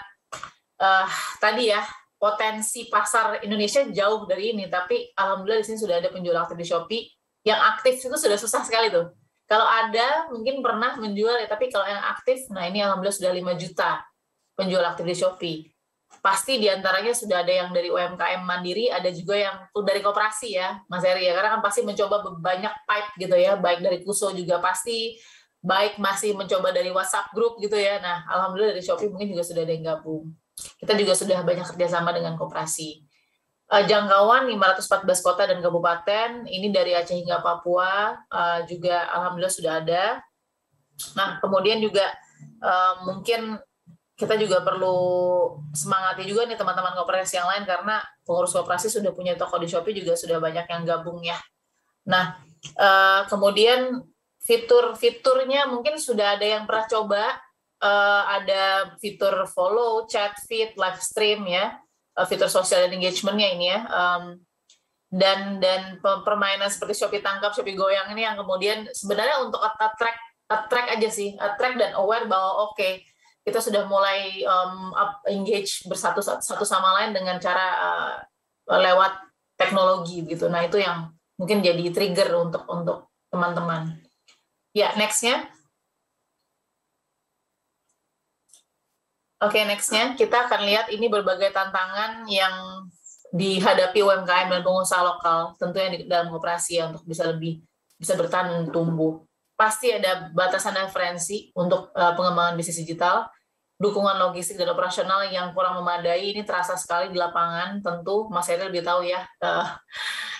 tadi ya, potensi pasar Indonesia jauh dari ini, tapi alhamdulillah di sini sudah ada penjual aktif di Shopee. Yang aktif itu sudah susah sekali tuh. Kalau ada mungkin pernah menjual ya, tapi kalau yang aktif, nah ini alhamdulillah sudah 5 juta penjual aktif di Shopee. Pasti diantaranya sudah ada yang dari UMKM mandiri, ada juga yang dari koperasi ya, Mas Heri ya, karena kan pasti mencoba banyak pipe gitu ya, baik dari Kuso juga pasti, baik masih mencoba dari WhatsApp group gitu ya. Nah, alhamdulillah dari Shopee mungkin juga sudah ada yang gabung. Kita juga sudah banyak kerjasama dengan koperasi. Jangkauan 514 kota dan kabupaten, ini dari Aceh hingga Papua, juga alhamdulillah sudah ada. Nah, kemudian juga mungkin kita juga perlu semangati juga nih teman-teman koperasi yang lain, karena pengurus koperasi sudah punya toko di Shopee juga sudah banyak yang gabung ya. Nah, kemudian fitur-fiturnya mungkin sudah ada yang pernah coba, ada fitur follow, chat feed, live stream ya, fitur social dan engagement-nya ini ya, dan permainan seperti Shopee Tangkap, Shopee Goyang ini yang kemudian sebenarnya untuk attract aja sih, attract dan aware bahwa oke, kita sudah mulai engage bersatu satu sama lain dengan cara lewat teknologi gitu. Nah, itu yang mungkin jadi trigger untuk teman-teman. Ya, next-nya. Oke, next-nya kita akan lihat ini berbagai tantangan yang dihadapi UMKM dan pengusaha lokal, tentunya di dalam koperasi ya, untuk bisa bertahan dan tumbuh. Pasti ada batasan referensi untuk pengembangan bisnis digital, dukungan logistik dan operasional yang kurang memadai, ini terasa sekali di lapangan, tentu Mas Heri lebih tahu ya,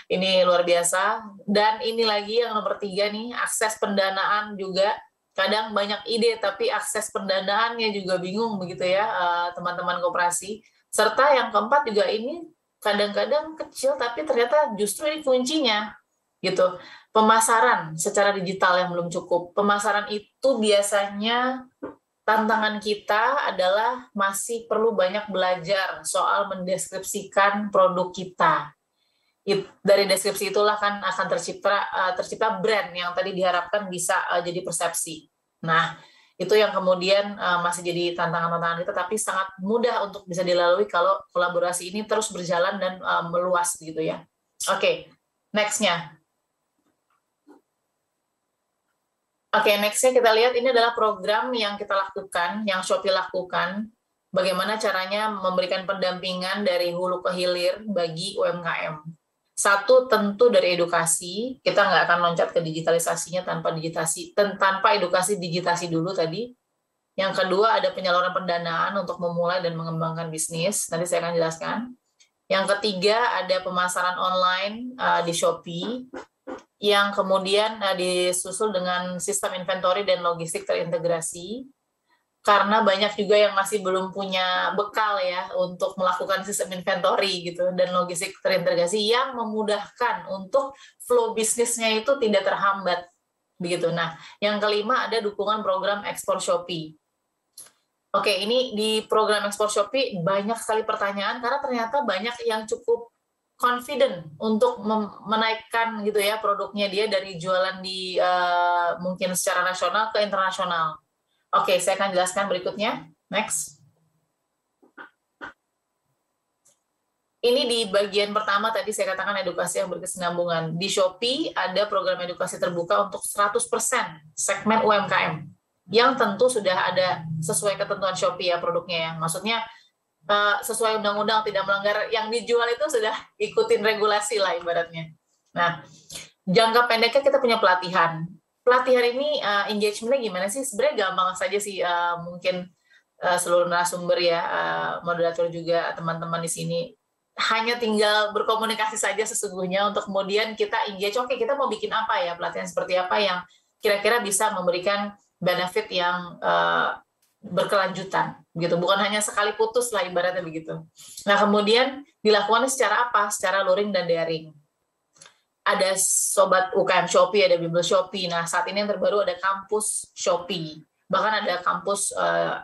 ini luar biasa. Dan ini lagi yang nomor 3 nih, akses pendanaan juga, kadang banyak ide tapi akses pendanaannya juga bingung begitu ya teman-teman koperasi. Serta yang keempat juga ini kadang-kadang kecil tapi ternyata justru ini kuncinya gitu. Pemasaran secara digital yang belum cukup. Pemasaran itu biasanya tantangan kita adalah masih perlu banyak belajar soal mendeskripsikan produk kita. Dari deskripsi itulah kan akan tercipta brand yang tadi diharapkan bisa jadi persepsi. Nah, itu yang kemudian masih jadi tantangan-tantangan kita, tapi sangat mudah untuk bisa dilalui kalau kolaborasi ini terus berjalan dan meluas gitu ya. Oke, next-nya. Next-nya kita lihat ini adalah program yang kita lakukan, yang Shopee lakukan, bagaimana caranya memberikan pendampingan dari hulu ke hilir bagi UMKM. Satu, tentu dari edukasi, kita nggak akan loncat ke digitalisasinya tanpa edukasi digitasi dulu tadi. Yang kedua, ada penyaluran pendanaan untuk memulai dan mengembangkan bisnis, nanti saya akan jelaskan. Yang ketiga, ada pemasaran online di Shopee, yang kemudian disusul dengan sistem inventory dan logistik terintegrasi, karena banyak juga yang masih belum punya bekal ya untuk melakukan sistem inventory gitu dan logistik terintegrasi yang memudahkan untuk flow bisnisnya itu tidak terhambat begitu. Nah, yang kelima ada dukungan program ekspor Shopee. Oke, ini di program ekspor Shopee banyak sekali pertanyaan karena ternyata banyak yang cukup confident untuk menaikkan gitu ya produknya dia dari jualan di mungkin secara nasional ke internasional. Oke, saya akan jelaskan berikutnya. Next. Ini di bagian pertama tadi saya katakan edukasi yang berkesinambungan. Di Shopee ada program edukasi terbuka untuk 100% segmen UMKM yang tentu sudah ada sesuai ketentuan Shopee ya produknya ya. Maksudnya sesuai undang-undang, tidak melanggar, yang dijual itu sudah ikutin regulasi lah ibaratnya. Nah, jangka pendeknya kita punya pelatihan. Pelatihan ini engagementnya gimana sih? Sebenarnya gampang saja sih, mungkin seluruh narasumber ya, moderator juga, teman-teman di sini, hanya tinggal berkomunikasi saja sesungguhnya untuk kemudian kita engage, oke kita mau bikin apa ya, pelatihan seperti apa yang kira-kira bisa memberikan benefit yang berkelanjutan, gitu. Bukan hanya sekali putus lah ibaratnya begitu. Nah kemudian dilakukan secara apa? Secara luring dan daring. Ada sobat UKM Shopee, ada bimbel Shopee. Nah, saat ini yang terbaru ada kampus Shopee. Bahkan ada kampus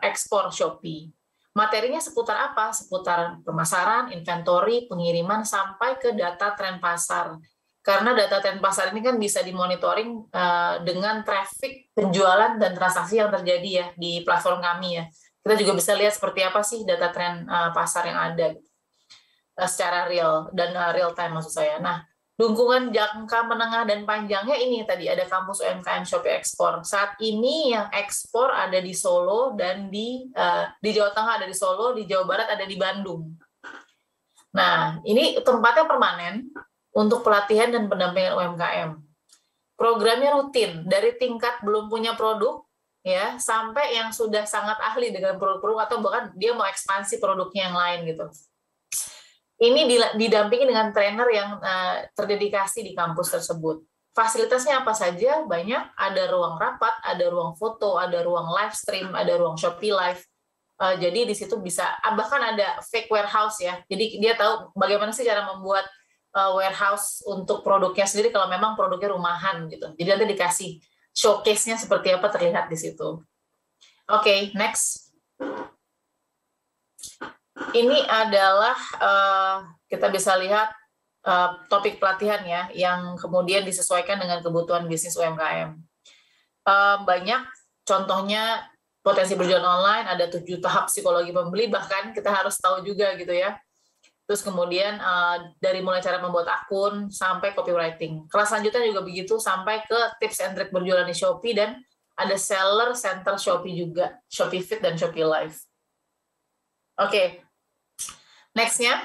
ekspor Shopee. Materinya seputar apa? Seputar pemasaran, inventory, pengiriman, sampai ke data tren pasar. Karena data tren pasar ini kan bisa dimonitoring dengan traffic, penjualan, dan transaksi yang terjadi ya di platform kami ya. Kita juga bisa lihat seperti apa sih data tren pasar yang ada secara real dan real time maksud saya. Nah, dukungan jangka menengah dan panjangnya ini tadi ada kampus UMKM Shopee Ekspor. Saat ini yang ekspor ada di Solo dan di Jawa Tengah ada di Solo, di Jawa Barat ada di Bandung. Nah, ini tempatnya permanen untuk pelatihan dan pendampingan UMKM. Programnya rutin dari tingkat belum punya produk ya sampai yang sudah sangat ahli dengan produk-produk atau bahkan dia mau ekspansi produknya yang lain gitu. Ini didampingi dengan trainer yang terdedikasi di kampus tersebut. Fasilitasnya apa saja? Banyak, ada ruang rapat, ada ruang foto, ada ruang live stream, ada ruang Shopee Live. Jadi di situ bisa, bahkan ada fake warehouse ya. Jadi dia tahu bagaimana sih cara membuat warehouse untuk produknya sendiri kalau memang produknya rumahan gitu. Jadi nanti dikasih showcase-nya seperti apa terlihat di situ. Oke, next. Ini adalah kita bisa lihat topik pelatihan ya, yang kemudian disesuaikan dengan kebutuhan bisnis UMKM. Banyak, contohnya potensi berjualan online, ada 7 tahap psikologi pembeli, bahkan kita harus tahu juga gitu ya. Terus kemudian dari mulai cara membuat akun sampai copywriting. Kelas selanjutnya juga begitu, sampai ke tips and trick berjualan di Shopee, dan ada seller center Shopee juga, Shopee Fit dan Shopee Live. Oke. Next-nya,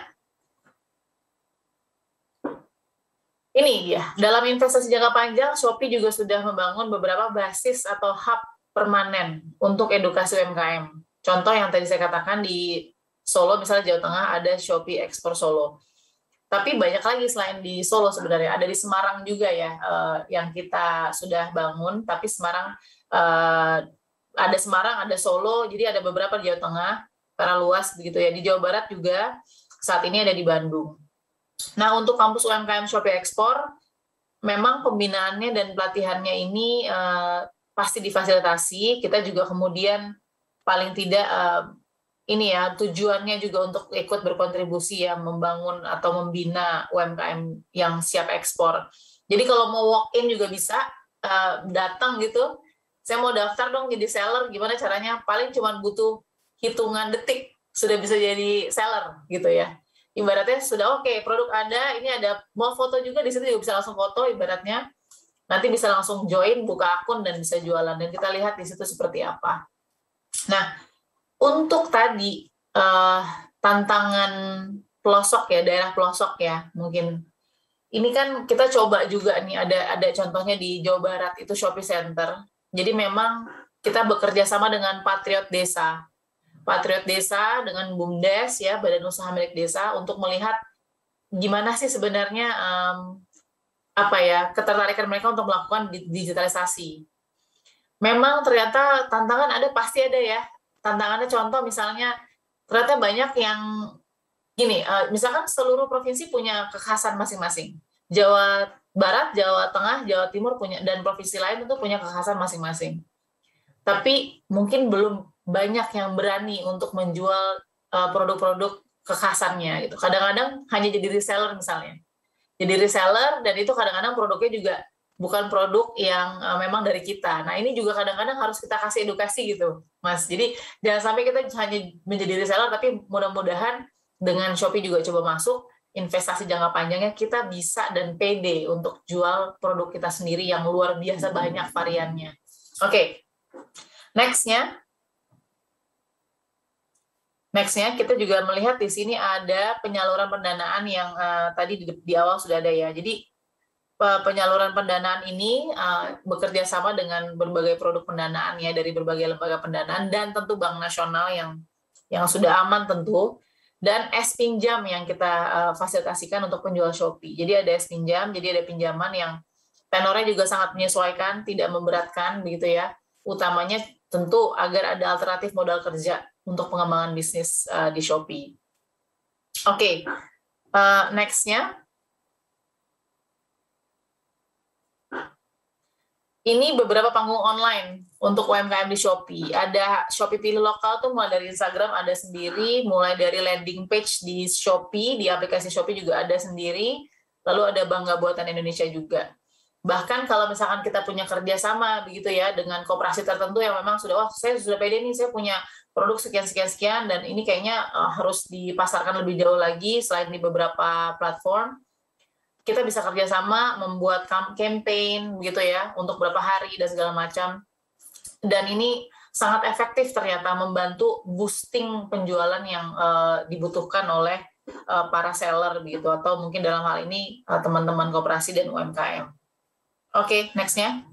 ini dia. Dalam investasi jangka panjang, Shopee juga sudah membangun beberapa basis atau hub permanen untuk edukasi UMKM. Contoh yang tadi saya katakan di Solo, misalnya Jawa Tengah, ada Shopee Ekspor Solo. Tapi banyak lagi selain di Solo sebenarnya. Ada di Semarang juga ya, yang kita sudah bangun. Tapi Semarang, ada Semarang, ada Solo, jadi ada beberapa di Jawa Tengah. Karena luas begitu ya. Di Jawa Barat juga saat ini ada di Bandung. Nah, untuk kampus UMKM Shopee Ekspor, memang pembinaannya dan pelatihannya ini pasti difasilitasi. Kita juga kemudian paling tidak ini ya tujuannya juga untuk ikut berkontribusi ya membangun atau membina UMKM yang siap ekspor. Jadi kalau mau walk in juga bisa datang gitu. Saya mau daftar dong jadi seller, gimana caranya? Paling cuma butuh hitungan detik sudah bisa jadi seller gitu ya. Ibaratnya sudah oke, produk ada, ini ada mau foto juga di situ juga bisa langsung foto ibaratnya. Nanti bisa langsung join, buka akun dan bisa jualan dan kita lihat di situ seperti apa. Nah, untuk tadi tantangan pelosok ya, daerah pelosok ya, mungkin ini kan kita coba juga nih ada contohnya di Jawa Barat itu Shopee Center. Jadi memang kita bekerja sama dengan Patriot Desa dengan BUMDes ya, Badan Usaha Milik Desa untuk melihat gimana sih sebenarnya ketertarikan mereka untuk melakukan digitalisasi. Memang ternyata tantangan pasti ada ya. Tantangannya contoh misalnya ternyata banyak yang gini, misalkan seluruh provinsi punya kekhasan masing-masing. Jawa Barat, Jawa Tengah, Jawa Timur punya, dan provinsi lain itu punya kekhasan masing-masing. Tapi mungkin belum banyak yang berani untuk menjual produk-produk kekhasannya gitu. Kadang-kadang hanya jadi reseller misalnya. Jadi reseller dan itu kadang-kadang produknya juga bukan produk yang memang dari kita. Nah, ini juga kadang-kadang harus kita kasih edukasi gitu, Mas. Jadi jangan sampai kita hanya menjadi reseller, tapi mudah-mudahan dengan Shopee juga coba masuk, investasi jangka panjangnya kita bisa dan pede untuk jual produk kita sendiri yang luar biasa banyak variannya. Oke. Nextnya kita juga melihat di sini ada penyaluran pendanaan yang tadi di awal sudah ada ya. Jadi penyaluran pendanaan ini bekerja sama dengan berbagai produk pendanaan ya dari berbagai lembaga pendanaan dan tentu Bank Nasional yang sudah aman tentu. Dan S-Pinjam yang kita fasilitasikan untuk penjual Shopee. Jadi ada S-Pinjam, jadi ada pinjaman yang tenornya juga sangat menyesuaikan, tidak memberatkan begitu ya. Utamanya tentu agar ada alternatif modal kerja untuk pengembangan bisnis di Shopee. Oke, next-nya. Ini beberapa panggung online untuk UMKM di Shopee. Ada Shopee Pilih Lokal tuh mulai dari Instagram ada sendiri, mulai dari landing page di Shopee, di aplikasi Shopee juga ada sendiri, lalu ada Bangga Buatan Indonesia juga. Bahkan kalau misalkan kita punya kerjasama begitu ya dengan koperasi tertentu yang memang sudah, saya sudah pede nih, saya punya produk sekian dan ini kayaknya harus dipasarkan lebih jauh lagi selain di beberapa platform. Kita bisa kerjasama membuat campaign gitu ya untuk beberapa hari dan segala macam. Dan ini sangat efektif ternyata membantu boosting penjualan yang dibutuhkan oleh para seller gitu atau mungkin dalam hal ini teman-teman koperasi dan UMKM. Oke, next-nya.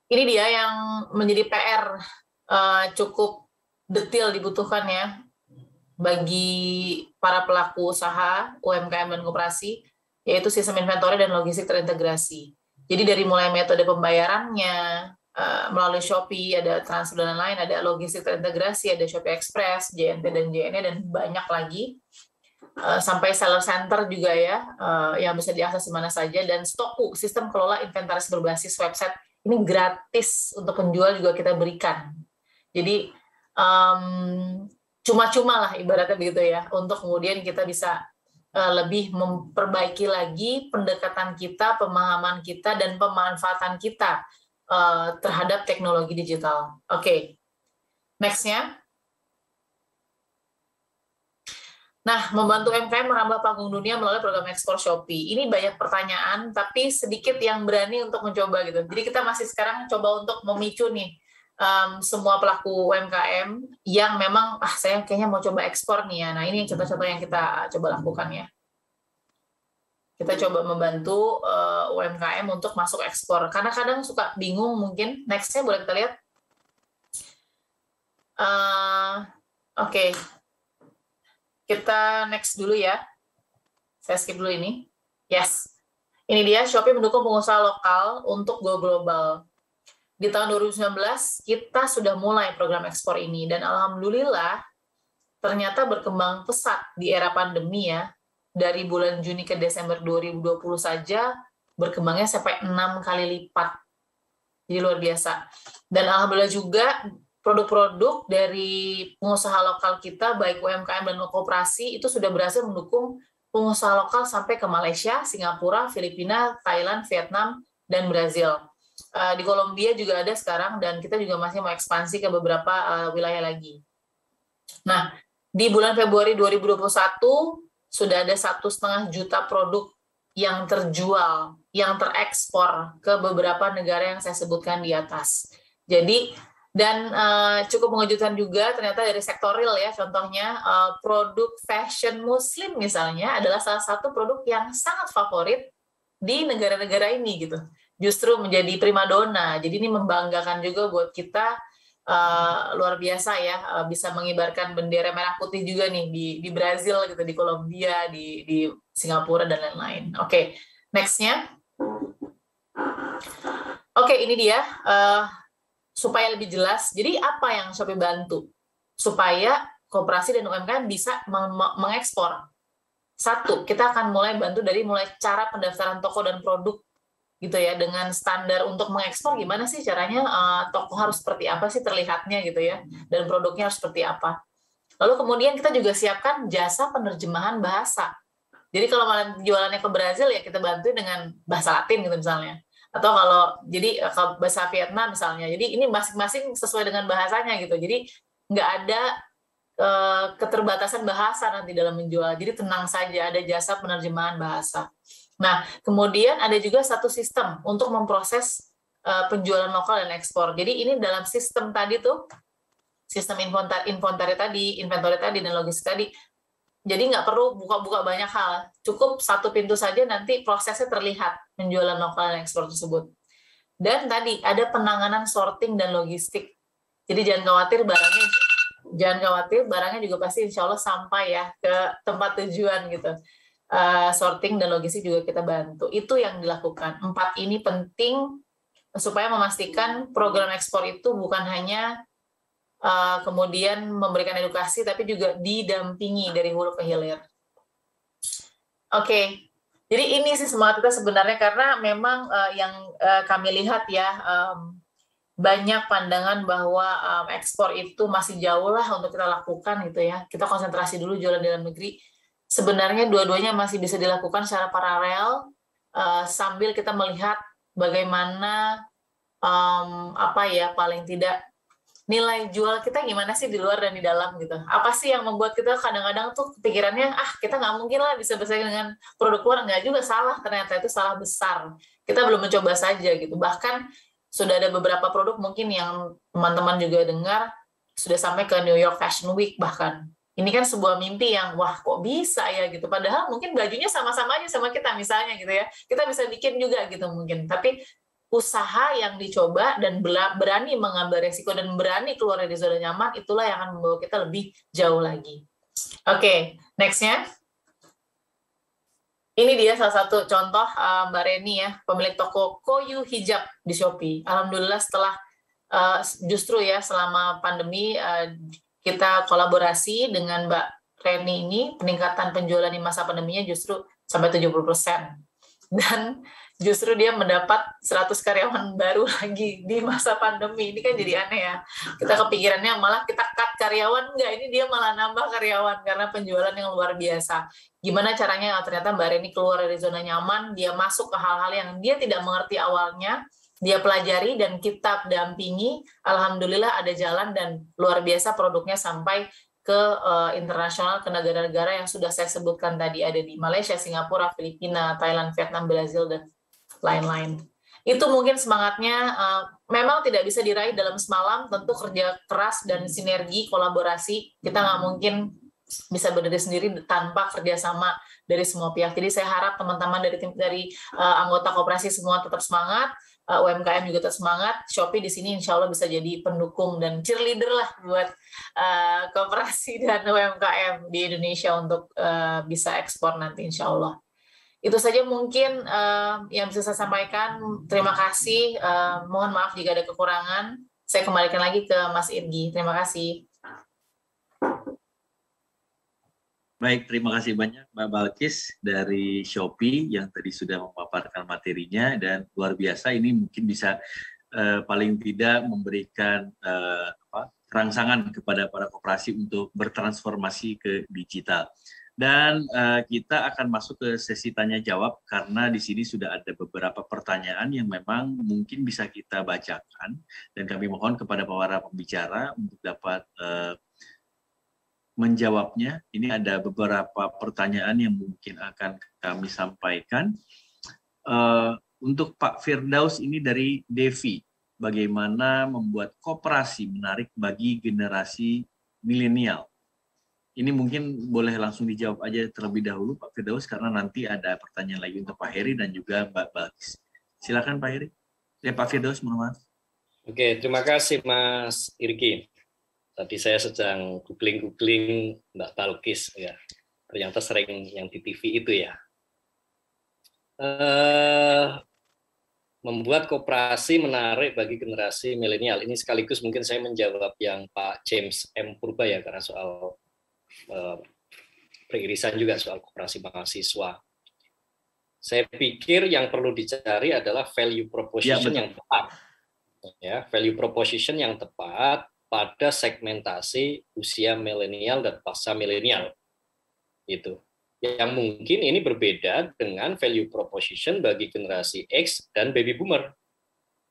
Ini dia yang menjadi PR cukup detail dibutuhkan ya bagi para pelaku usaha, UMKM dan koperasi, yaitu sistem inventory dan logistik terintegrasi. Jadi dari mulai metode pembayarannya, melalui Shopee, ada transfer dan lain, ada logistik terintegrasi, ada Shopee Express, JNT dan JNE, dan banyak lagi. Sampai seller center juga ya, yang bisa diakses di mana saja, dan Stokku, sistem kelola inventaris berbasis website, ini gratis untuk penjual juga kita berikan. Jadi, cuma-cuma lah ibaratnya begitu ya, untuk kemudian kita bisa lebih memperbaiki lagi pendekatan kita, pemahaman kita, dan pemanfaatan kita terhadap teknologi digital. Oke, next-nya. Nah, membantu UMKM merambah panggung dunia melalui program ekspor Shopee. Ini banyak pertanyaan, tapi sedikit yang berani untuk mencoba gitu. Jadi kita masih sekarang coba untuk memicu nih, semua pelaku UMKM yang memang saya kayaknya mau coba ekspor nih ya. Nah, ini contoh-contoh yang kita coba lakukan ya. Kita coba membantu UMKM untuk masuk ekspor. Karena kadang suka bingung mungkin. Next-nya boleh kita lihat. Oke. Kita next dulu ya. Saya skip dulu ini. Yes. Ini dia Shopee mendukung pengusaha lokal untuk go global. Di tahun 2019, kita sudah mulai program ekspor ini, dan alhamdulillah ternyata berkembang pesat di era pandemi ya. Dari bulan Juni ke Desember 2020 saja, berkembangnya sampai 6 kali lipat. Jadi luar biasa. Dan alhamdulillah juga produk-produk dari pengusaha lokal kita, baik UMKM dan koperasi, itu sudah berhasil mendukung pengusaha lokal sampai ke Malaysia, Singapura, Filipina, Thailand, Vietnam, dan Brazil. Di Kolombia juga ada sekarang, dan kita juga masih mau ekspansi ke beberapa wilayah lagi. Nah, di bulan Februari 2021, sudah ada 1,5 juta produk yang terjual, yang terekspor ke beberapa negara yang saya sebutkan di atas. Jadi, dan cukup mengejutkan juga ternyata dari sektor real ya, contohnya produk fashion muslim misalnya adalah salah satu produk yang sangat favorit di negara-negara ini gitu. Justru menjadi primadona. Jadi ini membanggakan juga buat kita, luar biasa ya, bisa mengibarkan bendera merah putih juga nih di Brazil gitu, di Kolombia, di Singapura dan lain-lain. Oke, next-nya. Oke, ini dia. Supaya lebih jelas, jadi apa yang Shopee bantu? Supaya koperasi dan UMKM bisa mengekspor. Satu, kita akan mulai cara pendaftaran toko dan produk, gitu ya, dengan standar untuk mengekspor gimana sih caranya, toko harus seperti apa sih terlihatnya gitu ya, dan produknya harus seperti apa. Lalu kemudian kita juga siapkan jasa penerjemahan bahasa. Jadi kalau jualannya ke Brazil ya kita bantu dengan bahasa Latin gitu misalnya. Atau kalau bahasa Vietnam misalnya, jadi ini masing-masing sesuai dengan bahasanya gitu, jadi nggak ada keterbatasan bahasa nanti dalam menjual, jadi tenang saja, ada jasa penerjemahan bahasa. Nah, kemudian ada juga satu sistem untuk memproses penjualan lokal dan ekspor. Jadi ini dalam sistem tadi tuh, sistem inventory tadi dan logistik tadi. Jadi nggak perlu buka-buka banyak hal, cukup satu pintu saja nanti prosesnya terlihat penjualan lokal dan ekspor tersebut. Dan tadi ada penanganan sorting dan logistik. Jadi jangan khawatir barangnya juga pasti insya Allah sampai ya ke tempat tujuan gitu. Sorting dan logistik juga kita bantu. Itu yang dilakukan. 4 ini penting supaya memastikan program ekspor itu bukan hanya kemudian memberikan edukasi, tapi juga didampingi dari hulu ke hilir. Oke, jadi ini sih semangat kita sebenarnya, karena memang yang kami lihat ya, banyak pandangan bahwa ekspor itu masih jauh lah untuk kita lakukan gitu ya. Kita konsentrasi dulu jualan di dalam negeri. Sebenarnya dua-duanya masih bisa dilakukan secara paralel, sambil kita melihat bagaimana paling tidak nilai jual kita gimana sih di luar dan di dalam gitu. Apa sih yang membuat kita kadang-kadang tuh pikirannya, kita nggak mungkin lah bisa bersaing dengan produk luar. Nggak juga, salah, ternyata itu salah besar. Kita belum mencoba saja gitu. Bahkan sudah ada beberapa produk mungkin yang teman-teman juga dengar, sudah sampai ke New York Fashion Week bahkan. Ini kan sebuah mimpi yang, wah kok bisa ya gitu. Padahal mungkin bajunya sama-sama aja sama kita misalnya gitu ya. Kita bisa bikin juga gitu mungkin. Tapi usaha yang dicoba dan berani mengambil resiko dan berani keluar dari zona nyaman, itulah yang akan membawa kita lebih jauh lagi. Oke, next-nya. Ini dia salah satu contoh Mbak Reni ya, pemilik toko Koyu Hijab di Shopee. Alhamdulillah setelah justru ya selama pandemi kita kolaborasi dengan Mbak Reni ini, peningkatan penjualan di masa pandeminya justru sampai 70%. Dan justru dia mendapat 100 karyawan baru lagi di masa pandemi. Ini kan jadi aneh ya. Kita kepikirannya malah kita cut karyawan, enggak, ini dia malah nambah karyawan karena penjualan yang luar biasa. Gimana caranya? Ternyata Mbak Reni keluar dari zona nyaman, dia masuk ke hal-hal yang dia tidak mengerti awalnya, dia pelajari dan kita dampingi. Alhamdulillah ada jalan dan luar biasa produknya sampai ke internasional, ke negara-negara yang sudah saya sebutkan tadi, ada di Malaysia, Singapura, Filipina, Thailand, Vietnam, Brazil, dan lain-lain. Itu mungkin semangatnya memang tidak bisa diraih dalam semalam, tentu kerja keras dan sinergi, kolaborasi. Kita nggak mungkin bisa berdiri sendiri tanpa kerjasama dari semua pihak. Jadi saya harap teman-teman dari anggota koperasi semua tetap semangat, UMKM juga tetap semangat. Shopee di sini insya Allah bisa jadi pendukung dan cheerleader lah buat koperasi dan UMKM di Indonesia untuk bisa ekspor nanti insya Allah. Itu saja mungkin yang bisa saya sampaikan. Terima kasih. Mohon maaf jika ada kekurangan. Saya kembalikan lagi ke Mas Irgi. Terima kasih. Baik, terima kasih banyak Mbak Balkis dari Shopee yang tadi sudah memaparkan materinya, dan luar biasa ini mungkin bisa paling tidak memberikan rangsangan kepada para koperasi untuk bertransformasi ke digital. Dan kita akan masuk ke sesi tanya jawab karena di sini sudah ada beberapa pertanyaan yang memang mungkin bisa kita bacakan, dan kami mohon kepada para pembicara untuk dapat menjawabnya. Ini ada beberapa pertanyaan yang mungkin akan kami sampaikan. Untuk Pak Firdaus ini dari Devi, bagaimana membuat koperasi menarik bagi generasi milenial? Ini mungkin boleh langsung dijawab aja terlebih dahulu Pak Firdaus, karena nanti ada pertanyaan lagi untuk Pak Heri dan juga Mbak Balkis. Silakan Pak Heri. Ya Pak Firdaus, mohon maaf. Oke, terima kasih Mas Irgi. Tadi saya sedang googling Mbak Balkis, ya. Ternyata sering yang di TV itu ya. Membuat koperasi menarik bagi generasi milenial. Ini sekaligus mungkin saya menjawab yang Pak James M. Purba ya, karena soal peririsan juga soal koperasi mahasiswa. Saya pikir yang perlu dicari adalah value proposition yang tepat. Ya, value proposition yang tepat pada segmentasi usia milenial dan pasca milenial. Itu. Yang mungkin ini berbeda dengan value proposition bagi generasi X dan baby boomer.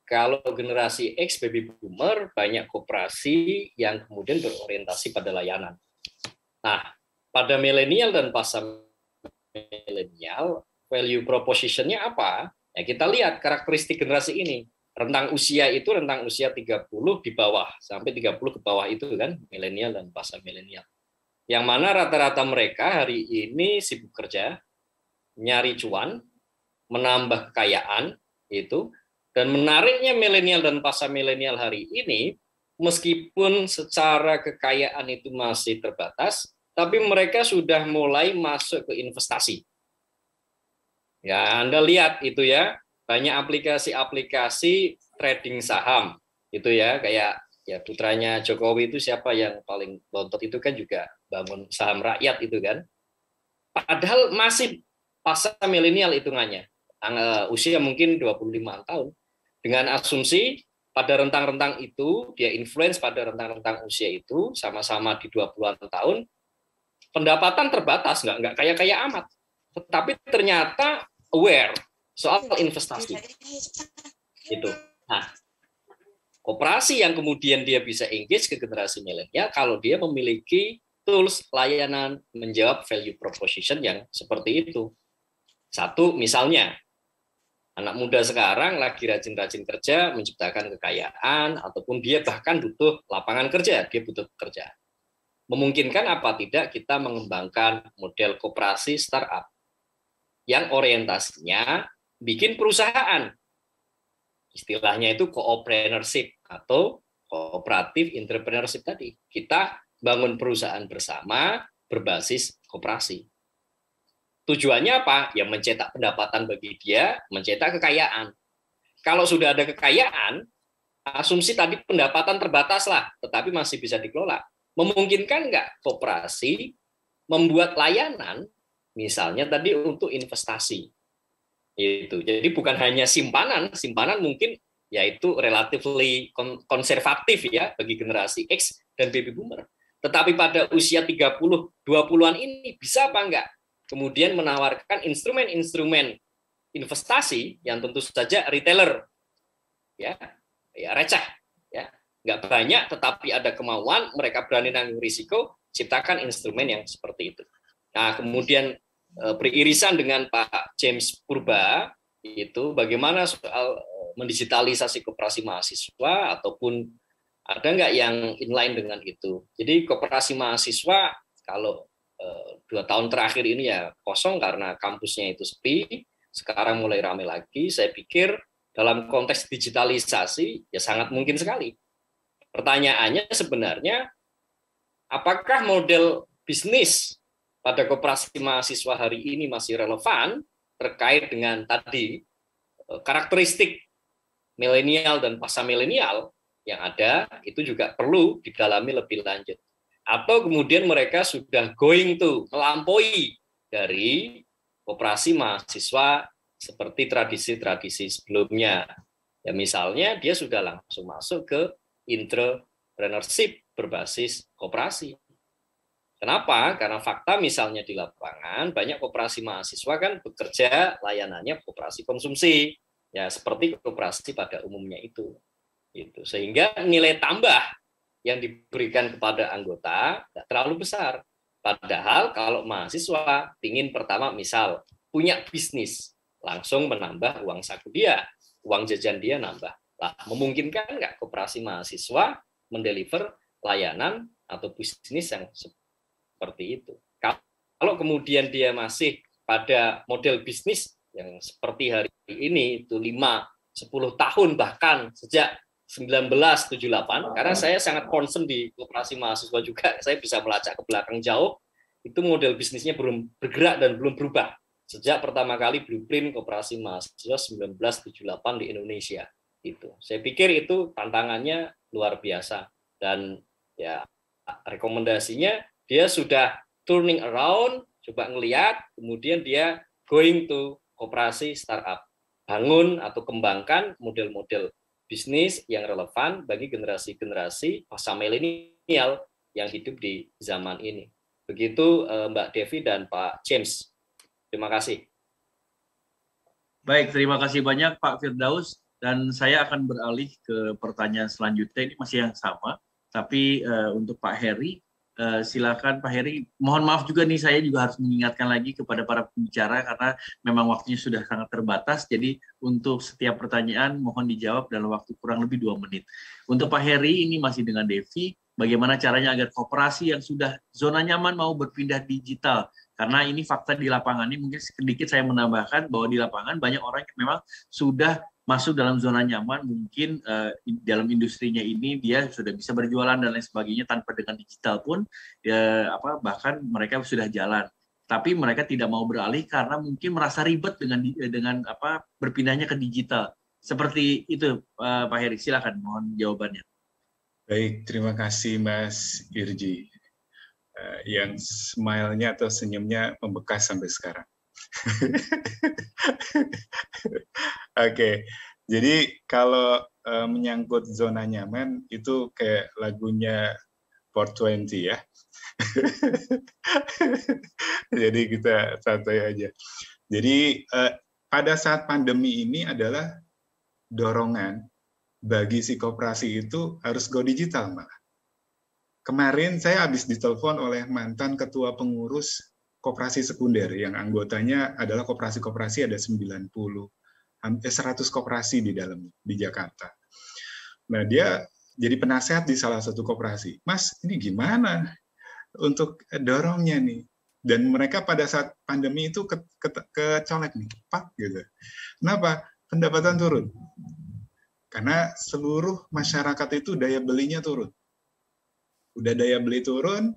Kalau generasi X baby boomer banyak koperasi yang kemudian berorientasi pada layanan. Nah, pada milenial dan pasca milenial, value proposition-nya apa? Ya, kita lihat karakteristik generasi ini. Rentang usia itu rentang usia 30 di bawah, sampai 30 ke bawah itu kan, milenial dan pasca milenial. Yang mana rata-rata mereka hari ini sibuk kerja, nyari cuan, menambah kekayaan, itu. Dan menariknya milenial dan pasca milenial hari ini, meskipun secara kekayaan itu masih terbatas, tapi mereka sudah mulai masuk ke investasi. Ya, Anda lihat itu ya, banyak aplikasi-aplikasi trading saham, itu ya, kayak ya putranya Jokowi itu siapa yang paling lontot itu kan juga bangun saham rakyat itu kan. Padahal masih pasca milenial hitungannya, usia mungkin 25 tahun. Dengan asumsi pada rentang-rentang itu, dia influence pada rentang-rentang usia itu, sama-sama di 20-an tahun, pendapatan terbatas, nggak kaya-kaya amat. Tetapi ternyata aware soal investasi. Itu. Nah, koperasi yang kemudian dia bisa engage ke generasi milenial kalau dia memiliki tools layanan menjawab value proposition yang seperti itu. Satu, misalnya, anak muda sekarang lagi rajin-rajin kerja, menciptakan kekayaan, ataupun dia bahkan butuh lapangan kerja, dia butuh kerja. Memungkinkan apa tidak kita mengembangkan model koperasi startup yang orientasinya bikin perusahaan. Istilahnya itu coopreneur-ship atau cooperative entrepreneurship tadi. Kita bangun perusahaan bersama berbasis koperasi. Tujuannya apa? Ya mencetak pendapatan bagi dia, mencetak kekayaan. Kalau sudah ada kekayaan, asumsi tadi pendapatan terbatas lah, tetapi masih bisa dikelola. Memungkinkan nggak koperasi membuat layanan, misalnya tadi untuk investasi. Itu. Jadi bukan hanya simpanan mungkin yaitu relatively konservatif ya bagi generasi X dan baby boomer. Tetapi pada usia 30, 20-an ini bisa apa enggak? Kemudian menawarkan instrumen-instrumen investasi yang tentu saja retailer ya receh ya. Nggak banyak, tetapi ada kemauan, mereka berani nanggung risiko, ciptakan instrumen yang seperti itu. Nah, kemudian beririsan dengan Pak James Purba, itu bagaimana soal mendigitalisasi koperasi mahasiswa, ataupun ada nggak yang inline dengan itu. Jadi koperasi mahasiswa, kalau 2 tahun terakhir ini ya kosong karena kampusnya itu sepi, sekarang mulai ramai lagi, saya pikir dalam konteks digitalisasi, ya sangat mungkin sekali. Pertanyaannya sebenarnya, apakah model bisnis pada koperasi mahasiswa hari ini masih relevan terkait dengan tadi karakteristik milenial dan pasca milenial yang ada, itu juga perlu didalami lebih lanjut. Atau kemudian mereka sudah going to melampaui dari koperasi mahasiswa seperti tradisi-tradisi sebelumnya. Ya misalnya dia sudah langsung masuk ke entrepreneurship berbasis koperasi. Kenapa? Karena fakta misalnya di lapangan banyak koperasi mahasiswa kan bekerja layanannya koperasi konsumsi, ya seperti koperasi pada umumnya itu. Sehingga nilai tambah yang diberikan kepada anggota tidak terlalu besar. Padahal kalau mahasiswa ingin pertama misal punya bisnis, langsung menambah uang saku dia, uang jajan dia nambah. Lah, memungkinkan nggak koperasi mahasiswa mendeliver layanan atau bisnis yang seperti itu? Kalau kemudian dia masih pada model bisnis yang seperti hari ini itu 5-10 tahun bahkan sejak 1978, karena saya sangat concern di koperasi mahasiswa juga, saya bisa melacak ke belakang jauh, itu model bisnisnya belum bergerak dan belum berubah sejak pertama kali blueprint koperasi mahasiswa 1978 di Indonesia. Saya pikir itu tantangannya luar biasa, dan ya rekomendasinya dia sudah turning around, coba ngelihat, kemudian dia going to koperasi startup, bangun atau kembangkan model-model bisnis yang relevan bagi generasi-generasi masa milenial yang hidup di zaman ini. Begitu Mbak Devi dan Pak James. Terima kasih. Baik, terima kasih banyak Pak Firdaus. Dan saya akan beralih ke pertanyaan selanjutnya. Ini masih yang sama, tapi untuk Pak Heri, silakan Pak Heri. Mohon maaf juga nih, saya juga harus mengingatkan lagi kepada para pembicara karena memang waktunya sudah sangat terbatas. Jadi untuk setiap pertanyaan mohon dijawab dalam waktu kurang lebih 2 menit. Untuk Pak Heri, ini masih dengan Devi. Bagaimana caranya agar koperasi yang sudah zona nyaman mau berpindah digital? Karena ini fakta di lapangan ini, mungkin sedikit saya menambahkan bahwa di lapangan banyak orang yang memang sudah masuk dalam zona nyaman, mungkin dalam industrinya ini dia sudah bisa berjualan dan lain sebagainya tanpa dengan digital pun, bahkan mereka sudah jalan. Tapi mereka tidak mau beralih karena mungkin merasa ribet dengan berpindahnya ke digital. Seperti itu, Pak Heri, silakan mohon jawabannya. Baik, terima kasih Mas Irji. Yang smile-nya atau senyumnya membekas sampai sekarang. Oke, jadi kalau menyangkut zona nyaman itu kayak lagunya 420 ya. Jadi kita santai aja. Jadi pada saat pandemi ini adalah dorongan bagi si koperasi itu harus go digital, Mbak. Kemarin saya habis ditelepon oleh mantan ketua pengurus koperasi sekunder yang anggotanya adalah koperasi-koperasi ada 90, hampir 100 koperasi di dalamnya di Jakarta. Nah, dia jadi penasehat di salah satu koperasi. Mas, ini gimana untuk dorongnya nih? Dan mereka pada saat pandemi itu kecolek nih, pak gitu. Kenapa? Pendapatan turun. Karena seluruh masyarakat itu daya belinya turun. Udah daya beli turun,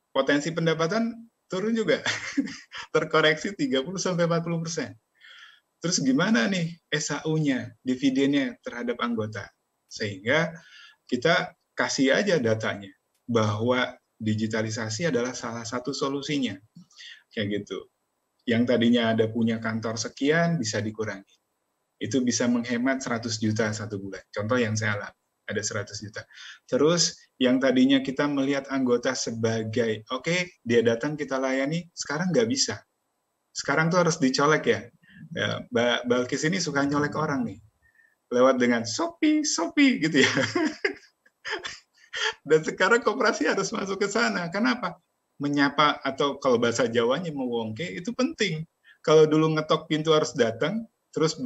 potensi pendapatan turun juga, terkoreksi 30-40%. Terus gimana nih SAU-nya, dividennya terhadap anggota? Sehingga kita kasih aja datanya, bahwa digitalisasi adalah salah satu solusinya. Kayak gitu. Yang tadinya ada punya kantor sekian, bisa dikurangi. Itu bisa menghemat 100 juta satu bulan. Contoh yang saya alami. Ada 100 juta. Terus yang tadinya kita melihat anggota sebagai, oke, dia datang kita layani, sekarang nggak bisa. Sekarang tuh harus dicolek ya. Mbak Balkis ini suka nyolek orang nih. Lewat dengan Shopee gitu ya. Dan sekarang koperasi harus masuk ke sana. Kenapa? Menyapa atau kalau bahasa Jawanya mewongke itu penting. Kalau dulu ngetok pintu harus datang, terus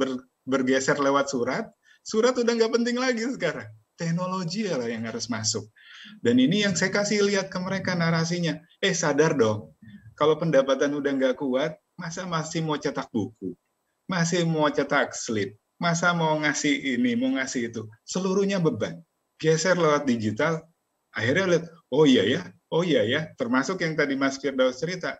bergeser lewat surat udah nggak penting lagi sekarang. Teknologi lah yang harus masuk. Dan ini yang saya kasih lihat ke mereka narasinya. Sadar dong, kalau pendapatan udah nggak kuat, masa masih mau cetak buku? Masih mau cetak slip? Masa mau ngasih ini, mau ngasih itu? Seluruhnya beban. Geser lewat digital, akhirnya lihat, oh iya ya, termasuk yang tadi Mas Firdaus cerita.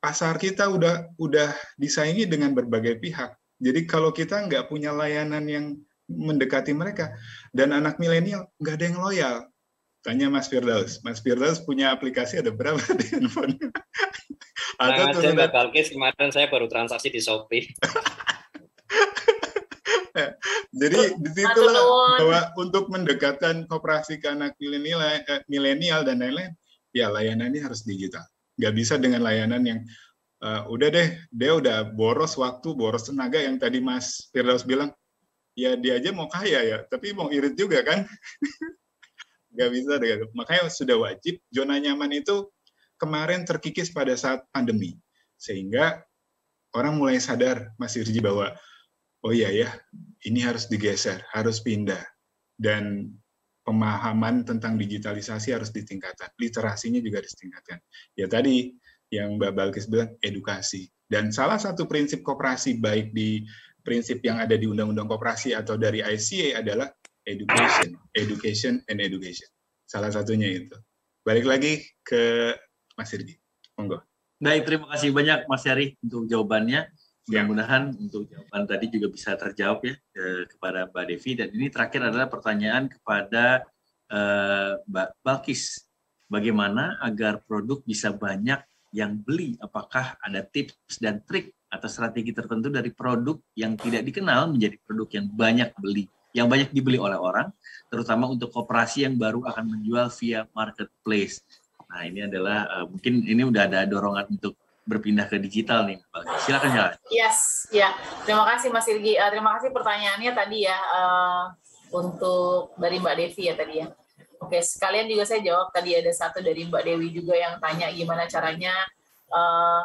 Pasar kita udah disaingi dengan berbagai pihak. Jadi kalau kita nggak punya layanan yang mendekati mereka, dan anak milenial nggak ada yang loyal. Tanya Mas Firdaus. Mas Firdaus punya aplikasi ada berapa di handphone? Atau Mbak Balkis, kemarin saya baru transaksi di Shopee. Jadi disitulah bahwa untuk mendekatkan koperasi ke anak milenial dan lain-lain, ya layanannya harus digital. Nggak bisa dengan layanan yang udah deh, dia udah boros waktu, boros tenaga, yang tadi Mas Firdaus bilang, ya dia aja mau kaya ya, tapi mau irit juga kan? Nggak bisa deh. Makanya sudah wajib, zona nyaman itu kemarin terkikis pada saat pandemi. Sehingga orang mulai sadar, Mas Irji, bahwa oh iya ya, ini harus digeser, harus pindah. Dan pemahaman tentang digitalisasi harus ditingkatkan, literasinya juga harus ditingkatkan. Ya tadi yang Mbak Balkis bilang, edukasi. Dan salah satu prinsip koperasi, baik di prinsip yang ada di Undang-Undang Koperasi atau dari ICA adalah education and education. Salah satunya itu. Balik lagi ke Mas Irgi. Monggo. Baik, terima kasih banyak Mas Heri untuk jawabannya. Mudah-mudahan untuk jawaban tadi juga bisa terjawab ya kepada Mbak Devi. Dan ini terakhir adalah pertanyaan kepada Mbak Balkis. Bagaimana agar produk bisa banyak yang beli? Apakah ada tips dan trik atau strategi tertentu dari produk yang tidak dikenal menjadi produk yang banyak dibeli oleh orang, terutama untuk koperasi yang baru akan menjual via marketplace? Nah, ini adalah mungkin ini udah ada dorongan untuk berpindah ke digital nih. Silakan. Yes, ya. Terima kasih Mas Irgi. Terima kasih pertanyaannya tadi ya, untuk dari Mbak Devi ya tadi ya. Oke, sekalian juga saya jawab tadi ada satu dari Mbak Dewi juga yang tanya gimana caranya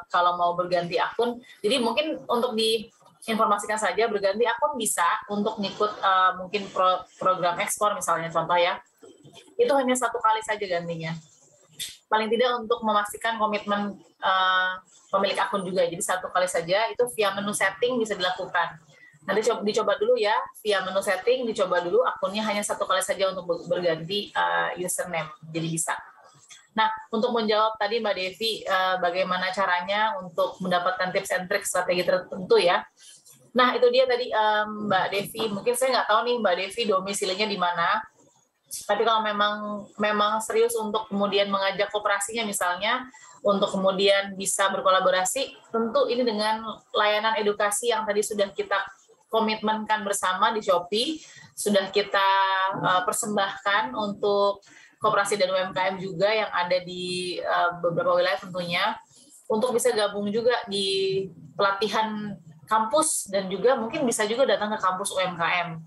kalau mau berganti akun. Jadi mungkin untuk diinformasikan saja, berganti akun bisa untuk ngikut mungkin program ekspor misalnya, contoh ya. Itu hanya 1 kali saja gantinya. Paling tidak untuk memastikan komitmen pemilik akun juga. Jadi 1 kali saja, itu via menu setting bisa dilakukan. Nanti dicoba dulu ya, via menu setting dicoba dulu, akunnya hanya 1 kali saja untuk berganti username. Jadi bisa. Nah, untuk menjawab tadi Mbak Devi, bagaimana caranya untuk mendapatkan tips and trick strategi tertentu ya. Nah, itu dia tadi Mbak Devi. Mungkin saya nggak tahu nih Mbak Devi domisilinya di mana. Tapi kalau memang serius untuk kemudian mengajak koperasinya misalnya, untuk kemudian bisa berkolaborasi, tentu ini dengan layanan edukasi yang tadi sudah kita komitmenkan bersama di Shopee, sudah kita persembahkan untuk koperasi dan UMKM juga yang ada di beberapa wilayah tentunya, untuk bisa gabung juga di pelatihan kampus dan juga mungkin bisa juga datang ke kampus UMKM.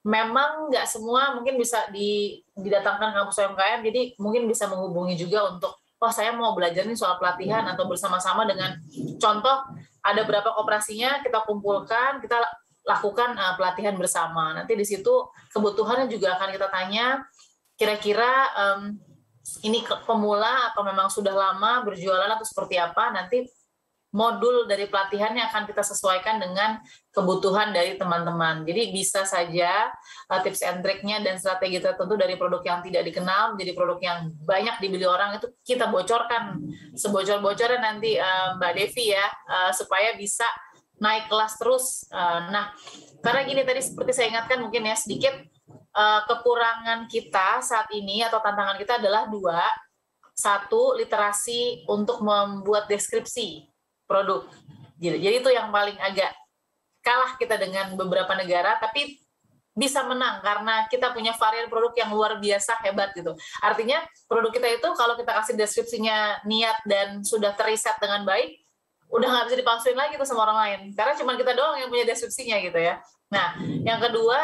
Memang nggak semua mungkin bisa didatangkan kampus UMKM, jadi mungkin bisa menghubungi juga untuk, saya mau belajar nih soal pelatihan atau bersama-sama dengan, contoh ada berapa koperasinya, kita kumpulkan, kita lakukan pelatihan bersama. Nanti di situ kebutuhannya juga akan kita tanya, kira-kira ini pemula atau memang sudah lama berjualan atau seperti apa, nanti modul dari pelatihannya akan kita sesuaikan dengan kebutuhan dari teman-teman. Jadi bisa saja tips and trick-nya dan strategi tertentu dari produk yang tidak dikenal menjadi produk yang banyak dibeli orang, itu kita bocorkan sebocor-bocornya nanti Mbak Devi ya, supaya bisa naik kelas terus. Nah, karena gini tadi seperti saya ingatkan mungkin ya sedikit, kekurangan kita saat ini atau tantangan kita adalah 2. 1, literasi untuk membuat deskripsi produk. Jadi itu yang paling agak kalah kita dengan beberapa negara, tapi bisa menang karena kita punya varian produk yang luar biasa hebat gitu. Artinya produk kita itu kalau kita kasih deskripsinya niat dan sudah teriset dengan baik, udah nggak bisa dipalsuin lagi tuh sama orang lain. Karena cuma kita doang yang punya deskripsinya gitu ya. Nah, yang kedua,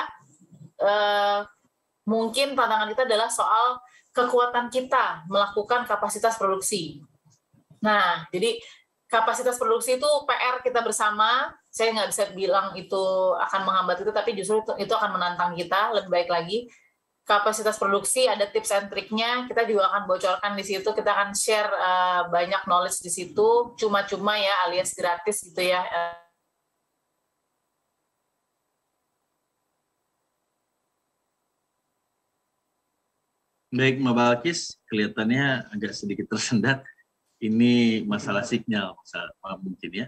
mungkin tantangan kita adalah soal kekuatan kita melakukan kapasitas produksi. Nah, jadi kapasitas produksi itu PR kita bersama. Saya nggak bisa bilang itu akan menghambat itu, tapi justru itu akan menantang kita lebih baik lagi. Kapasitas produksi ada tips and trick-nya, kita juga akan bocorkan di situ, kita akan share banyak knowledge di situ, cuma-cuma ya alias gratis gitu ya. Baik, Mbak Balkis, kelihatannya agak sedikit tersendat. Ini masalah sinyal, mungkin ya.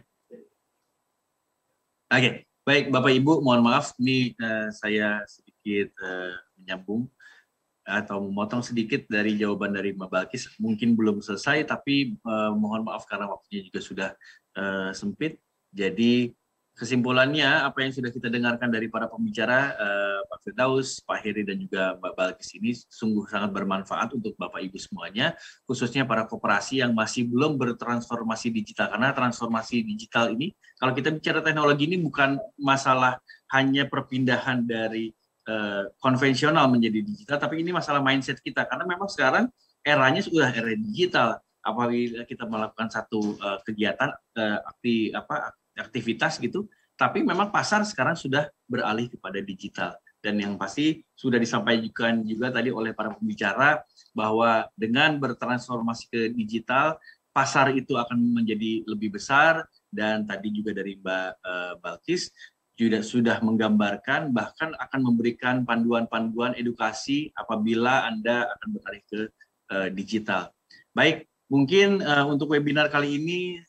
Oke, baik Bapak Ibu, mohon maaf, ini saya sedikit menyambung atau memotong sedikit dari jawaban dari Mbak Balkis. Mungkin belum selesai, tapi mohon maaf karena waktunya juga sudah sempit. Jadi kesimpulannya, apa yang sudah kita dengarkan dari para pembicara, Pak Firdaus, Pak Heri, dan juga Mbak Balkis ini sungguh sangat bermanfaat untuk Bapak Ibu semuanya, khususnya para koperasi yang masih belum bertransformasi digital. Karena transformasi digital ini, kalau kita bicara teknologi ini bukan masalah hanya perpindahan dari konvensional menjadi digital, tapi ini masalah mindset kita. Karena memang sekarang eranya sudah era digital. Apabila kita melakukan satu kegiatan, aktivitas gitu, tapi memang pasar sekarang sudah beralih kepada digital. Dan yang pasti sudah disampaikan juga tadi oleh para pembicara bahwa dengan bertransformasi ke digital, pasar itu akan menjadi lebih besar, dan tadi juga dari Mbak Balkis juga sudah menggambarkan, bahkan akan memberikan panduan-panduan edukasi apabila Anda akan beralih ke digital. Baik, mungkin untuk webinar kali ini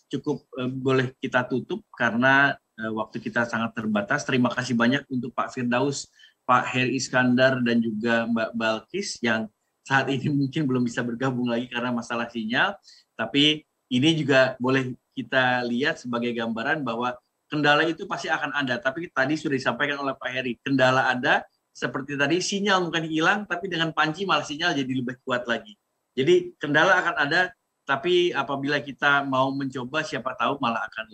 cukup boleh kita tutup karena waktu kita sangat terbatas. Terima kasih banyak untuk Pak Firdaus, Pak Heri Iskandar, dan juga Mbak Balkis yang saat ini mungkin belum bisa bergabung lagi karena masalah sinyal. Tapi ini juga boleh kita lihat sebagai gambaran bahwa kendala itu pasti akan ada. Tapi tadi sudah disampaikan oleh Pak Heri, kendala ada seperti tadi, sinyal mungkin hilang, tapi dengan panci malah sinyal jadi lebih kuat lagi. Jadi kendala akan ada, tapi apabila kita mau mencoba, siapa tahu malah akan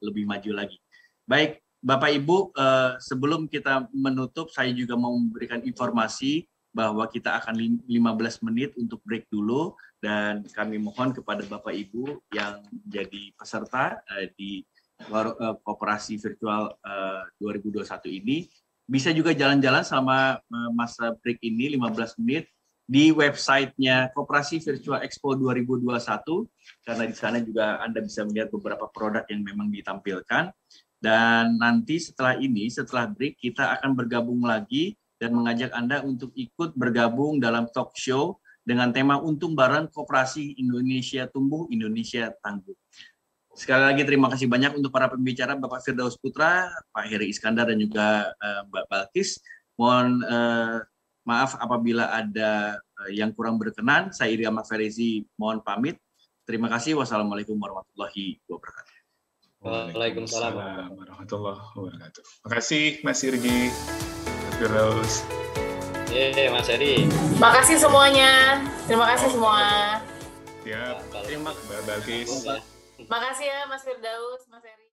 lebih maju lagi. Baik, Bapak Ibu, sebelum kita menutup, saya juga mau memberikan informasi bahwa kita akan 15 menit untuk break dulu, dan kami mohon kepada Bapak Ibu yang menjadi peserta di Koperasi Virtual 2021 ini, bisa juga jalan-jalan selama masa break ini 15 menit di websitenya Koperasi Virtual Expo 2021, karena di sana juga Anda bisa melihat beberapa produk yang memang ditampilkan. Dan nanti setelah ini, setelah break, kita akan bergabung lagi dan mengajak Anda untuk ikut bergabung dalam talk show dengan tema Untung Bareng Koperasi Indonesia Tumbuh, Indonesia Tangguh. Sekali lagi terima kasih banyak untuk para pembicara, Bapak Firdaus Putra, Pak Heri Iskandar, dan juga Mbak Balkis. Mohon maaf apabila ada yang kurang berkenan. Saya Iri Ahmad Ferezi, mohon pamit. Terima kasih. Wassalamualaikum warahmatullahi wabarakatuh. Waalaikumsalam warahmatullahi wabarakatuh. Terima kasih Mas Irgi, Mas Firdaus. Mas Heri. Terima kasih semuanya. Terima kasih semua. Siap. Terima kasih. Mbak Balkis. Makasih ya Mas Firdaus, Mas Heri.